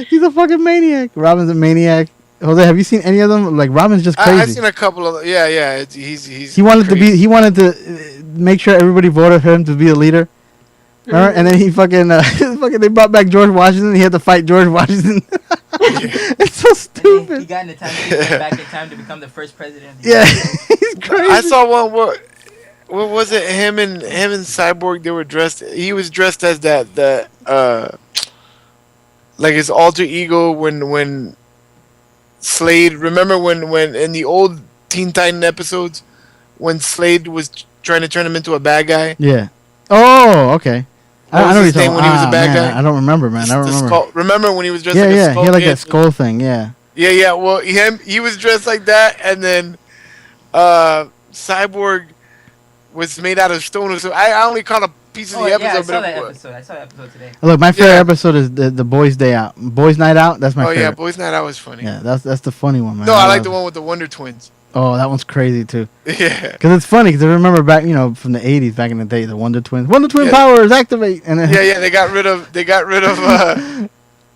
He's a fucking maniac. Robin's a maniac. Jose, have you seen any of them? Like Robin's just crazy. I've seen a couple of. Yeah. He wanted crazy. He wanted to make sure everybody voted for him to be a leader. Remember? And then he they brought back George Washington. He had to fight George Washington. It's so stupid. He got in back in time to become the first president. Of the He's crazy. I saw one. What was it? Him and Cyborg. They were dressed. He was dressed as that like his alter ego when Slade. Remember when in the old Teen Titan episodes when Slade was trying to turn him into a bad guy. Yeah. Oh, okay. I know his name when he was a bad guy. I don't remember, man. I don't remember. Skull. Remember when he was dressed like a skull? He had like that skull thing, yeah. Yeah. Well, he was dressed like that, and then Cyborg was made out of stone. So I only caught a piece of the episode. I saw that episode. I saw that episode today. Look, my favorite episode is the Boys Day Out. Boys Night Out. That's my favorite. Oh yeah, Boys Night Out was funny. Yeah, that's the funny one, man. No, I like the one with the Wonder Twins. Oh, that one's crazy too. Yeah. Because it's funny because I remember back, from the '80s, back in the day, the Wonder Twins. Wonder Twin powers activate. And then They got rid of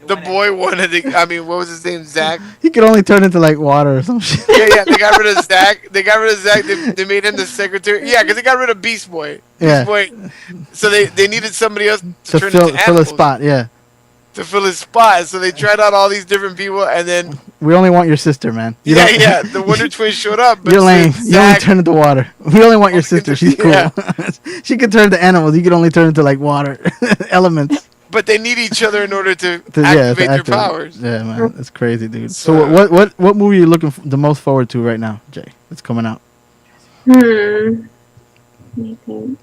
the boy wanted to. I mean, what was his name? Zach. He could only turn into like water or some shit. Yeah. They got rid of Zach. They made him the secretary. Yeah, because they got rid of Beast Boy. Yeah. Beast Boy. So they needed somebody else to turn fill into animals. his spot. Yeah. To fill his spot. So they tried out all these different people, and then We only want your sister, man. the Wonder Twins showed up. But You're lame. since You only Zach- turn into water. We only want your sister. She's cool. Yeah. She can turn into animals. You can only turn into like water elements. But they need each other in order to activate their powers. Yeah, man, that's crazy, dude. So what movie are you looking the most forward to right now, Jay? That's coming out. Let me think.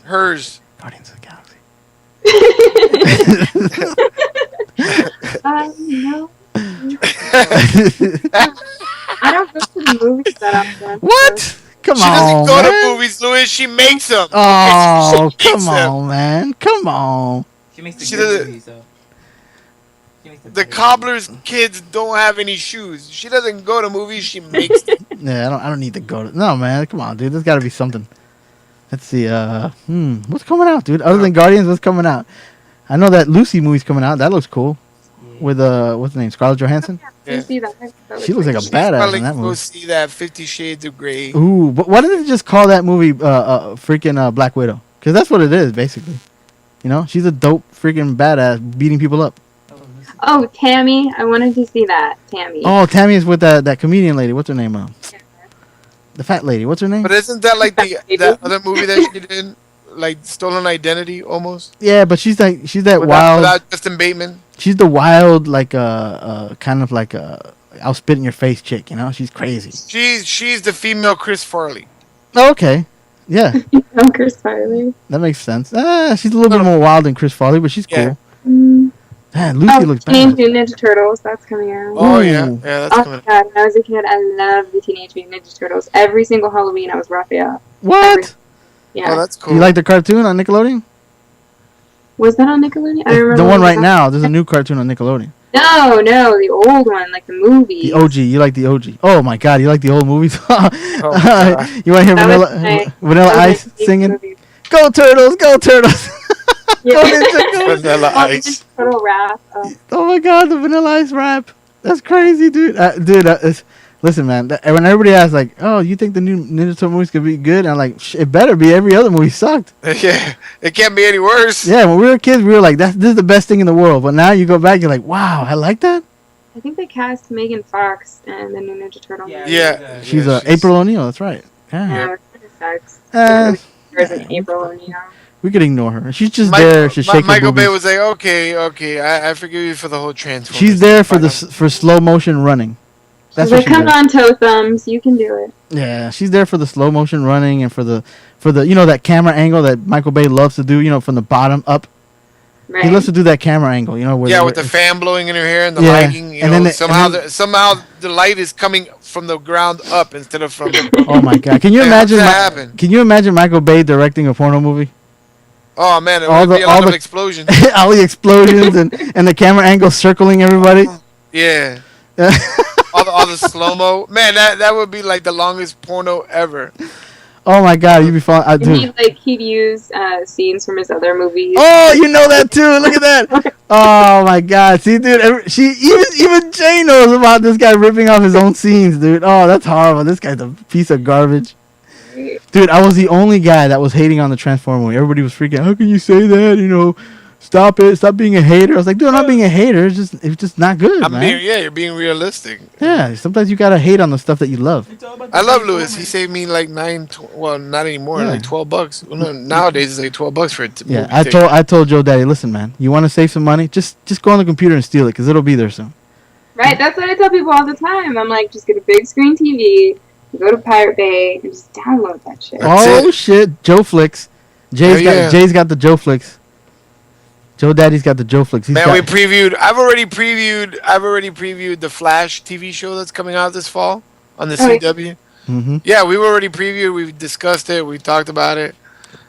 Hers. Guardians of the Galaxy. No. I don't go to the movies that often. What? Come She on, doesn't go man. to movies, Louis. She makes them. Oh, She makes come them. on, man. Come on. She makes the She good doesn't- movies, though. She makes The cobbler's kids don't have any shoes. She doesn't go to movies. She makes them. Yeah, I don't need to go to. No, man. Come on, dude. There's got to be something. Let's see. What's coming out, dude? Other than Guardians, what's coming out? I know that Lucy movie's coming out. That looks cool. With what's the name? Scarlett Johansson. You see that? She looks like a badass Probably in that go movie. see that 50 Shades of Grey. Ooh, but why didn't they just call that movie freaking Black Widow? Because that's what it is, basically. She's a dope freaking badass beating people up. Oh, Tammy. I wanted to see that. Tammy. Oh, Tammy is with that comedian lady. What's her name? The fat lady. What's her name? But isn't that like that other movie that she did? Like Stolen Identity, almost? Yeah, but she's that wild. Without Justin Bateman? She's the wild, like kind of like I'll spit in your face chick. She's crazy. She's the female Chris Farley. Oh, okay. Yeah. I'm Chris Farley. That makes sense. She's a little bit more wild than Chris Farley, but she's cool. Man, Lucy looks Teenage bad. Mutant Ninja Turtles. That's coming out. Oh, yeah. Yeah, that's coming out. God, when I was a kid, I loved the Teenage Mutant Ninja Turtles. Every single Halloween, I was Raphael. What? Yeah. Oh, that's cool. You like the cartoon on Nickelodeon? Was that on Nickelodeon? I don't remember. The one what right it was now. There's a new cartoon on Nickelodeon. No, the old one, like the movie. The OG. You like the OG? Oh my God! You like the old movies? You want to hear That was Vanilla my Ice favorite singing? movie. Go Turtles! Go Turtles! Yeah. Go Ninja, go. Vanilla Ice. Total rap. Oh my God! The Vanilla Ice rap. That's crazy, dude. Listen, man. When everybody asks, like, "Oh, you think the new Ninja Turtle movies could be good?" I'm like, "It better be. Every other movie sucked." Yeah, it can't be any worse. Yeah, when we were kids, we were like, "This is the best thing in the world." But now you go back, you're like, "Wow, I like that." I think they cast Megan Fox and the new Ninja Turtle movie. Yeah. She's April O'Neil. That's right. Yeah. It kind of sucks. Uh, There's an April O'Neil. We could ignore her. She's just there to shake her Michael Bay boobies. was like, okay, I forgive you for the whole Transformers. She's there for slow motion running. That's She's what like, she come does. on, toe thumbs, you can do it. Yeah, she's there for the slow motion running and for the that camera angle that Michael Bay loves to do. From the bottom up. Right. He loves to do that camera angle. Where with the fan blowing in her hair and the Yeah, lighting. and then somehow the light is coming from the ground up instead of from. Oh my God! Can you Hey, imagine? how's that happen? Can you imagine Michael Bay directing a porno movie? Oh man, it would be a lot of explosions. all the explosions and the camera angle circling everybody. Yeah. all the slow mo. Man, that would be like the longest porno ever. Oh my God, you'd be fun. And he'd use scenes from his other movies. Oh, you know that too. Look at that. Oh my God. See, dude, even Jay knows about this guy ripping off his own scenes, dude. Oh, that's horrible. This guy's a piece of garbage. Dude, I was the only guy that was hating on the Transformer movie. Everybody was freaking out. How can you say that? Stop it. Stop being a hater. I was like, dude, I'm not being a hater. It's just not good, man. You're being realistic. Yeah, sometimes you gotta hate on the stuff that you love. I love Lewis. He saved me like well, not anymore, Yeah. like $12. Well, no, nowadays it's like $12 for it. Yeah, I told Joe Daddy, listen, man, you want to save some money? Just go on the computer and steal it, because it'll be there soon. Right, that's what I tell people all the time. I'm like, just get a big screen TV, go to Pirate Bay, and just download that shit. Oh shit, Joe Flicks. Jay's got the Joe Flicks. Joe Daddy's got the Joe Flicks. I've already previewed the Flash TV show that's coming out this fall on the CW. Mm-hmm. Yeah, we already previewed. We discussed it. We talked about it.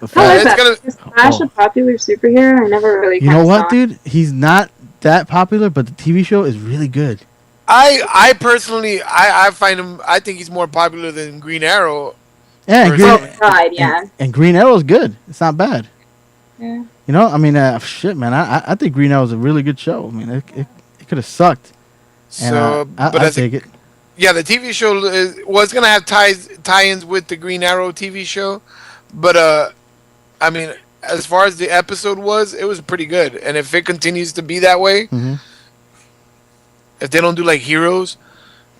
How is that? Is Flash a popular superhero? I never really. You know what, dude? He's not that popular, but the TV show is really good. I personally, I find him. I think he's more popular than Green Arrow. Yeah, and Green Arrow's good. It's not bad. Yeah. You know, I mean, shit, man. I think Green Arrow's a really good show. I mean, it could have sucked. So, but I take it. Yeah, the TV show was gonna have tie-ins with the Green Arrow TV show, but I mean, as far as the episode was, it was pretty good. And if it continues to be that way, if they don't do like Heroes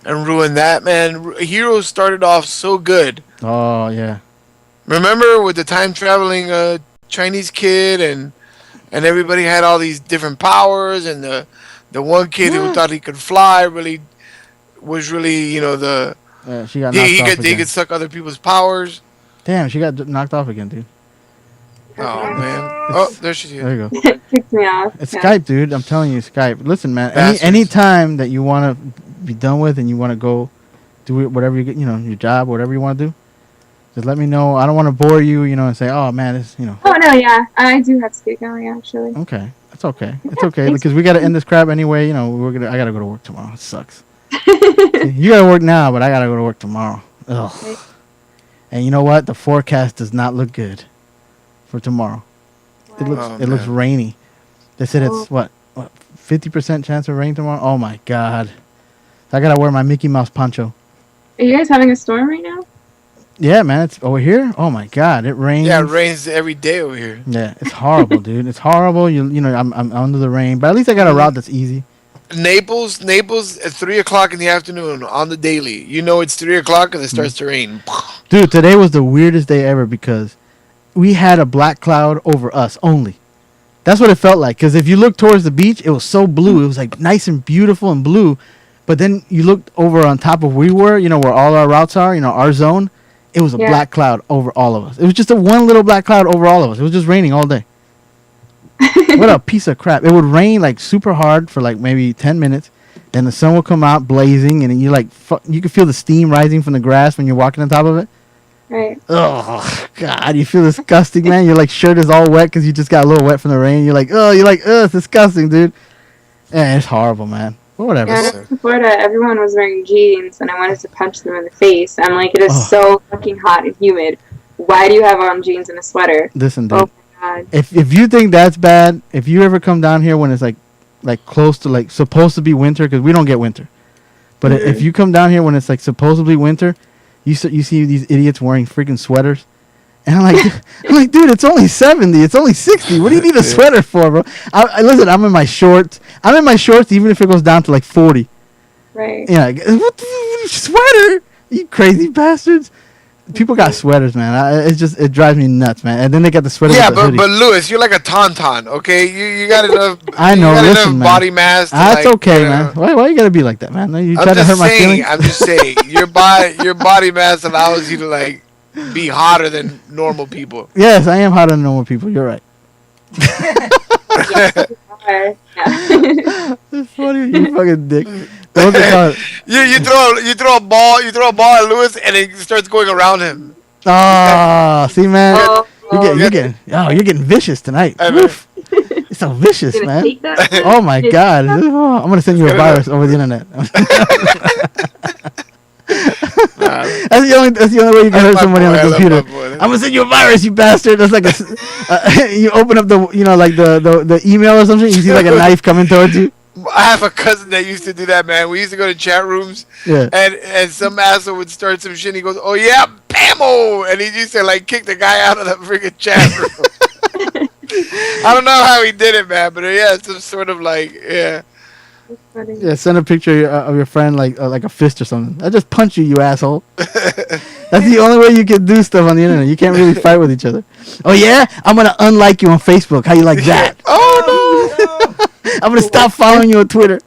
and ruin that, man, Heroes started off so good. Oh yeah. Remember with the time traveling Chinese kid and everybody had all these different powers, and the one kid who thought he could fly was really, you know, she got knocked off he could suck other people's powers. Damn, she got knocked off again, dude. Oh man! Oh, there she is. There you go. Kicked me off. It's Skype, dude. I'm telling you, Skype. Listen, man. Any time that you want to be done with and you want to go do whatever you get, you know, your job, whatever you want to do, just let me know. I don't want to bore you, you know, and say, oh man, it's, you know. Oh no, yeah, I do have to get going actually. Okay, it's okay. It's okay because we got to end this crap anyway. You know, I gotta go to work tomorrow. It sucks. You gotta work now, but I gotta go to work tomorrow. Ugh. And you know what? The forecast does not look good for tomorrow. It looks rainy. They said it's what 50% chance of rain tomorrow. Oh my god! I gotta wear my Mickey Mouse poncho. Are you guys having a storm right now? Yeah, man. It's over here. Oh my god! It rains. Yeah, it rains every day over here. Yeah, it's horrible, dude. It's horrible. You know, I'm under the rain, but at least I got a route that's easy. Naples at 3:00 in the afternoon on the daily. You know it's 3:00 and it starts to rain. Dude, today was the weirdest day ever because we had a black cloud over us only. That's what it felt like. Because if you look towards the beach, it was so blue. It was like nice and beautiful and blue. But then you looked over on top of where we were, you know, where all our routes are, you know, our zone. It was a black cloud over all of us. It was just one little black cloud over all of us. It was just raining all day. What a piece of crap. It would rain like super hard for like maybe 10 minutes. Then the sun would come out blazing, and then you could feel the steam rising from the grass when you're walking on top of it. Right. Oh God, you feel disgusting, man. Your like shirt is all wet because you just got a little wet from the rain. You're like, it's disgusting, dude. Yeah, it's horrible, man. But whatever. Yeah, in Florida, everyone was wearing jeans, and I wanted to punch them in the face. I'm like, it is so fucking hot and humid. Why do you have on jeans and a sweater? Listen, dude. Oh my God. If you think that's bad, if you ever come down here when it's like close to like supposed to be winter, because we don't get winter, but if you come down here when it's like supposedly winter, you see these idiots wearing freaking sweaters, and I'm like, dude, it's only 70, it's only 60. What do you need a sweater for, bro? Listen, I'm in my shorts. Even if it goes down to like 40. Right. Yeah. What the sweater? You crazy bastards. People got sweaters, man. It drives me nuts, man. And then they got the sweater. Yeah, but Louis, you're like a tauntaun, okay? You got enough. I know. Listen, man. Body mass. That's okay, man. Why you gotta be like that, man? You trying to hurt my feelings? I'm just saying. Your body mass allows you to like be hotter than normal people. Yes, I am hotter than normal people. You're right. It's funny, you fucking dick. You throw a ball at Lewis and it starts going around him. Oh, see, man, you're getting vicious tonight. It's so vicious, man. Oh my God, I'm gonna send you a virus over the internet. That's the only way you can hurt somebody on the computer. I'm gonna send you a virus, you bastard. That's like you open up the email or something. You see like a knife coming towards you. I have a cousin that used to do that, man. We used to go to chat rooms, and some asshole would start some shit. And he goes, "Oh yeah, bammo!" And he used to like kick the guy out of the freaking chat room. I don't know how he did it, man, but yeah, some sort of like Yeah, send a picture of your friend like a fist or something. I just punch you asshole. That's the only way you can do stuff on the internet. You can't really fight with each other. Oh yeah, I'm gonna unlike you on Facebook. How you like that? Oh no. I'm gonna stop following you on Twitter.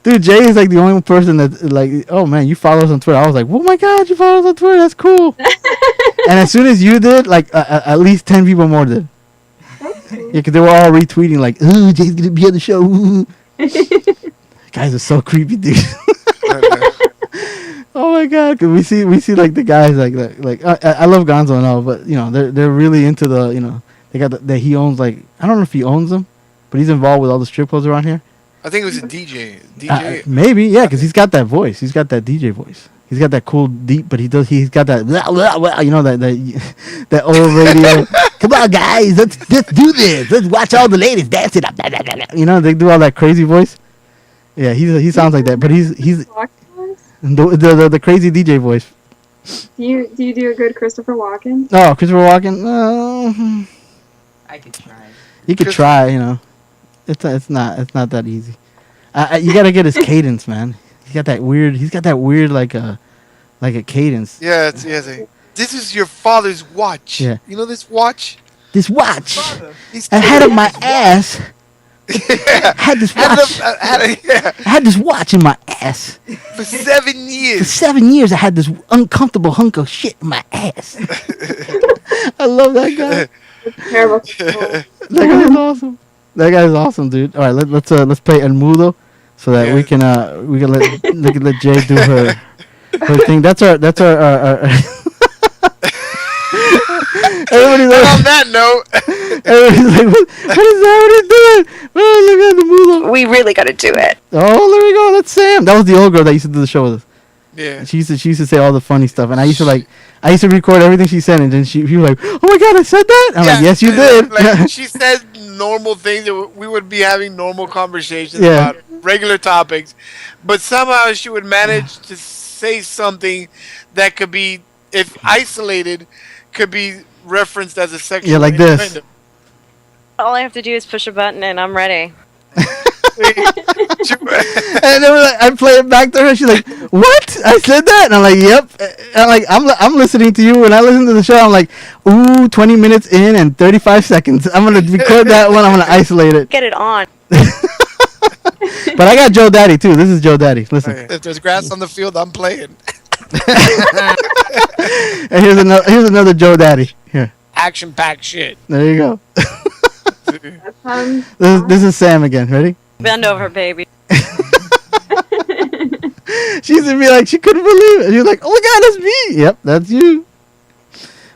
Dude, Jay is like the only person that like, oh man, you follow us on Twitter. I was like, oh my God, you follow us on Twitter. That's cool. And as soon as you did, like at least 10 people more did. Yeah, because they were all retweeting like, oh, Jay's gonna be on the show. Guys are so creepy, dude. Oh my god! Cause we see like the guys like I love Gonzo and all, but you know they're really into the they got that he owns like I don't know if he owns them, but he's involved with all the strip clubs around here. I think it was a DJ. DJ. Maybe because he's got that voice. He's got that DJ voice. He's got that cool deep, but he's got that that old radio. Come on, guys, let's do this. Let's watch all the ladies dancing up. They do all that crazy voice. Yeah, he sounds like that, but he's the crazy DJ voice. Do you do a good Christopher Walken? Oh, Christopher Walken. I could try. You could try. It's not that easy. You gotta get his cadence, man. He's got that weird like a cadence. Yeah, this is your father's watch. Yeah. You know this watch? This watch. I had it my ass. I had this watch. I had this watch in my ass. For 7 years. For 7 years, I had this uncomfortable hunk of shit in my ass. I love that guy. Terrible. That guy's awesome. That guy's awesome, dude. All right, let's play El Mudo, so that we can let Jay do her thing. That's our Everybody's like, on that note, everybody's like, what is that? What are you doing? Oh, look at the Mudo. We really got to do it. Oh, there we go. That's Sam. That was the old girl that used to do the show with us. Yeah. She used to say all the funny stuff, and I used to record everything she said, and then she was like, "Oh my god, I said that!" I'm like, "Yes, you did." Like, she said normal things that we would be having normal conversations about regular topics, but somehow she would manage to say something that could be, if isolated, could be referenced as a sexual. Yeah, like this. All I have to do is push a button, and I'm ready. And then I play it back to her. She's like, "What? I said that?" And I'm like, "Yep." And I'm listening to you. When I listen to the show, I'm like, "Ooh, 20 minutes in and 35 seconds. I'm gonna record that one. I'm gonna isolate it." Get it on. But I got Joe Daddy too. This is Joe Daddy. Listen. If there's grass on the field, I'm playing. And here's another Joe Daddy. Here. Action-packed shit. There you go. This is Sam again. Ready? Bend over, baby. She's gonna be like, she couldn't believe it. You're like, "Oh my god, that's me." Yep, that's you.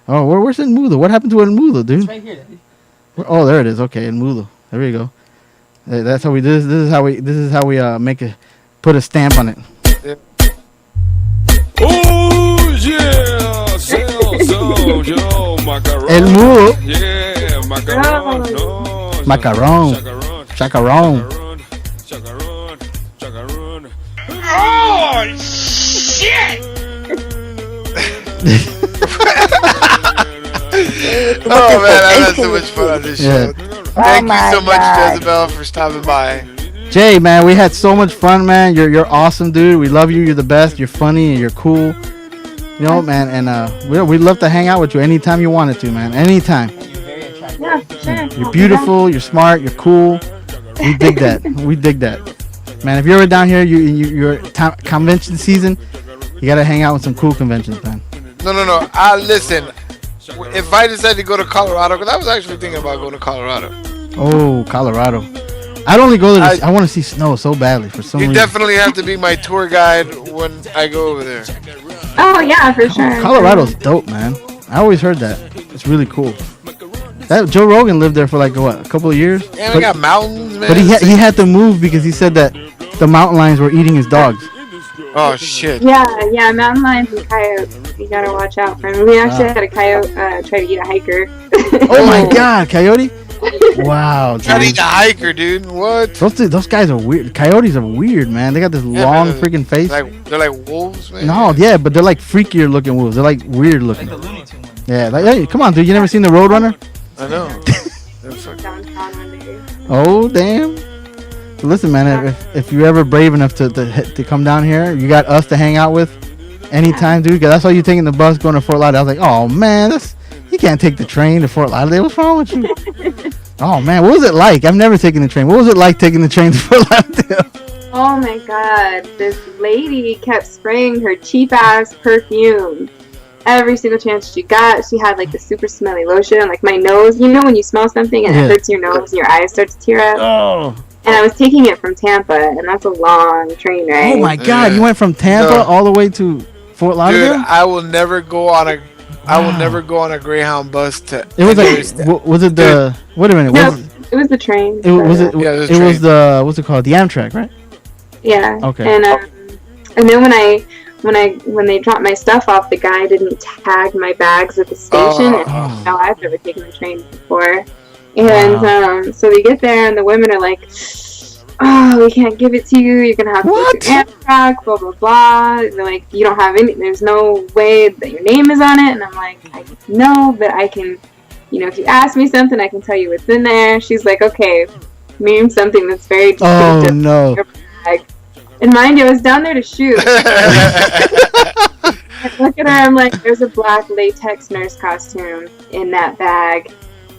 Oh, where's El Mudo? What happened to El Mudo, dude? It's right here, Daddy. Oh, there it is. Okay, El Mudo. There we go. Hey, that's how we do this. This is how we put a stamp on it. Yeah. Oh yeah, so macaron. El Mudo. Yeah, macaron. Macaron. Chacaron. Oh, shit! Oh man, I've had so much fun on this show. Thank you so much, Jezabel, for stopping by. Jay, man, we had so much fun, man. You're awesome, dude. We love you. You're the best. You're funny and you're cool. You know, man, and we'd love to hang out with you anytime you wanted to, man. Anytime. Yeah, sure. You're beautiful. You're smart. You're cool. We dig that. We dig that. Man, if you're ever down here, you're convention season, you gotta hang out with some cool conventions, man. No. Listen, if I decide to go to Colorado, because I was actually thinking about going to Colorado. Oh, Colorado. I'd only go there. I want to see snow so badly for some reason. You definitely have to be my tour guide when I go over there. Oh yeah, for sure. Colorado's dope, man. I always heard that. It's really cool. That Joe Rogan lived there for like what, a couple of years. Yeah, we got mountains, man. But he had to move because he said that the mountain lions were eating his dogs. Oh shit. Yeah, mountain lions and coyotes. You gotta watch out for them. We actually had a coyote try to eat a hiker. Oh my god, coyote! Wow, Try to eat a hiker, dude. What? Those guys are weird. Coyotes are weird, man. They got this long freaking face. They're like wolves, man. No, yeah, but they're like freakier looking wolves. They're like weird looking. Like the Looney Tunes one. Yeah, like hey, come on, dude. You never seen the Roadrunner? I know. Downtown one day. Oh damn. So listen, man. If you're ever brave enough to come down here, you got us to hang out with anytime, dude. Cause I saw you taking the bus going to Fort Lauderdale. I was like, oh man, you can't take the train to Fort Lauderdale. What's wrong with you? Oh man, what was it like? I've never taken the train. What was it like taking the train to Fort Lauderdale? Oh my god, this lady kept spraying her cheap ass perfume. Every single chance she got, she had like the super smelly lotion on like my nose. You know when you smell something and it hurts your nose and your eyes start to tear up? Oh. And I was taking it from Tampa, and that's a long train ride. Oh my god, you went from Tampa all the way to... Fort Lauderdale? Dude, I will never go on a Greyhound bus to. It was like, was it the? Wait a minute. No, it was the train. It was it. Yeah, it was the what's it called? The Amtrak, right? Yeah. Okay. And then when they dropped my stuff off, the guy didn't tag my bags at the station. No, I've never taken the train before. And so they get there, and the women are like, "Oh, we can't give it to you. You're gonna have to go through Amtrak, blah blah blah." And they're like, "You don't have any. There's no way that your name is on it." And I'm like, "No, but I can. If you ask me something, I can tell you what's in there." She's like, "Okay, name something that's very distinctive." Oh no. Your bag. And mind you, I was down there to shoot. I look at her, I'm like, "There's a black latex nurse costume in that bag."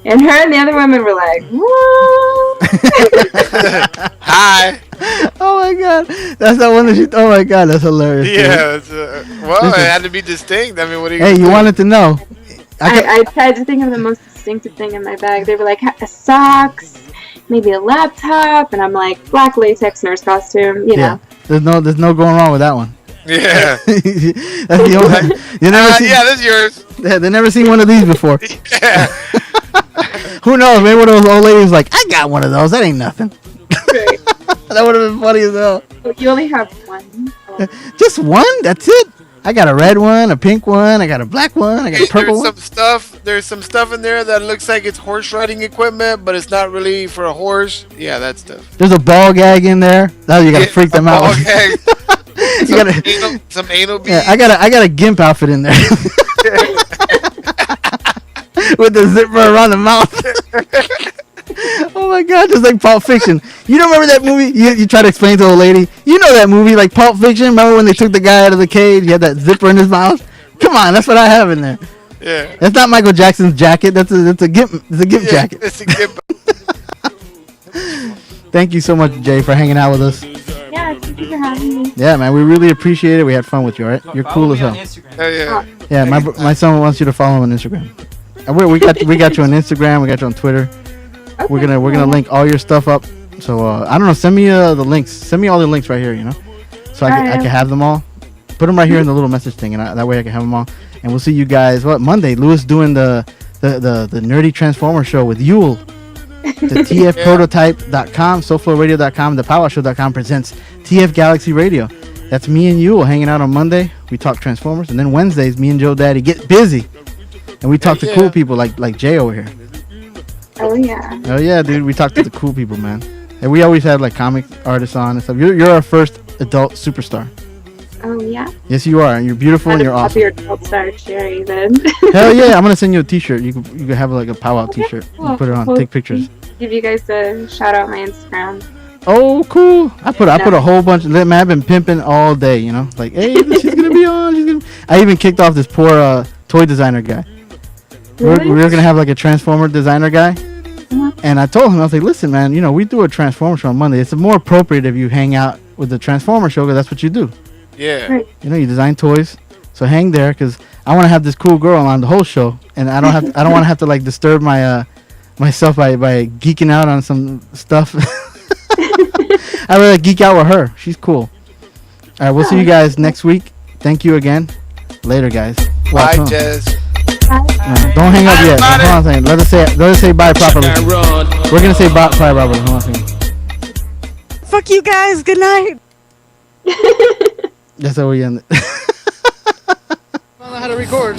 And her and the other women were like, "Whoa." Hi. Oh my god. That's that one that she... Oh my god, that's hilarious. Yeah. It had to be distinct. I mean, what are you Hey, you do? wanted to know. I tried to think of the most distinctive thing in my bag. They were like, socks, maybe a laptop. And I'm like, black latex nurse costume, you know. There's no going wrong with that one. Yeah. That's the only... Yeah, that's yours. Yeah, they never seen one of these before. Yeah. Who knows? Maybe one of those old ladies like, "I got one of those. That ain't nothing." That would have been funny as hell. You only have one. Just one? That's it? I got a red one, a pink one, I got a black one, I got a purple one. There's some stuff in there that looks like it's horse riding equipment, but it's not really for a horse. Yeah, that stuff. There's a ball gag in there. Now you gotta freak them out. Ball gag. You some anal beads. Yeah, I got a gimp outfit in there. With the zipper around the mouth. Oh my god, just like Pulp Fiction. You don't remember that movie? You try to explain to a lady. You know that movie, like Pulp Fiction? Remember when they took the guy out of the cage? He had that zipper in his mouth? Come on, that's what I have in there. Yeah. That's not Michael Jackson's jacket. That's a gimp jacket. It's a gimp. Thank you so much, Jay, for hanging out with us. Yeah, thank you for having me. Yeah, man, we really appreciate it. We had fun with you, all right? You're cool as hell. Oh, yeah. Yeah, my son wants you to follow him on Instagram. We got you on Instagram. We got you on Twitter. Okay, we're gonna link all your stuff up. So I don't know. Send me the links. Send me all the links right here. So I can have them all. Put them right here in the little message thing, and that way I can have them all. And we'll see you guys. Monday? Lewis doing the nerdy Transformer show with Yule. The TFprototype.com, SoFloRadio.com, the PowWowShow.com presents TF Galaxy Radio. That's me and Yule hanging out on Monday. We talk Transformers, and then Wednesdays, me and Joe Daddy get busy. And we talk to cool people like Jay over here. Oh yeah. Oh yeah, dude. We talk to the cool people, man. And we always have like comic artists on and stuff. You're our first adult superstar. Oh yeah. Yes, you are. And you're beautiful and you're awesome. Your adult star cherry then. Hell yeah! I'm gonna send you a T-shirt. You can have like a Pow Wow T-shirt. Cool. You put it on. Take pictures. Give you guys a shout out my Instagram. Oh, cool! I put a whole bunch. Man, I've been pimping all day. Like, hey, she's gonna be on. I even kicked off this poor toy designer guy. Really? We're gonna have like a Transformer designer guy, and I told him, I was like, listen, man, we do a Transformer show on Monday. It's more appropriate if you hang out with the Transformer show because that's what you do. Yeah. Right. You design toys, so hang there because I want to have this cool girl on the whole show, and I don't want to have to like disturb my myself by geeking out on some stuff. I rather geek out with her. She's cool. All right, we'll see you guys next week. Thank you again. Later, guys. Bye, Jez. Don't hang up yet. Hold on a second. Let us say bye properly. We're gonna say bye properly. Hold on a second. Fuck you guys. Good night. That's how we end it. I don't know how to record.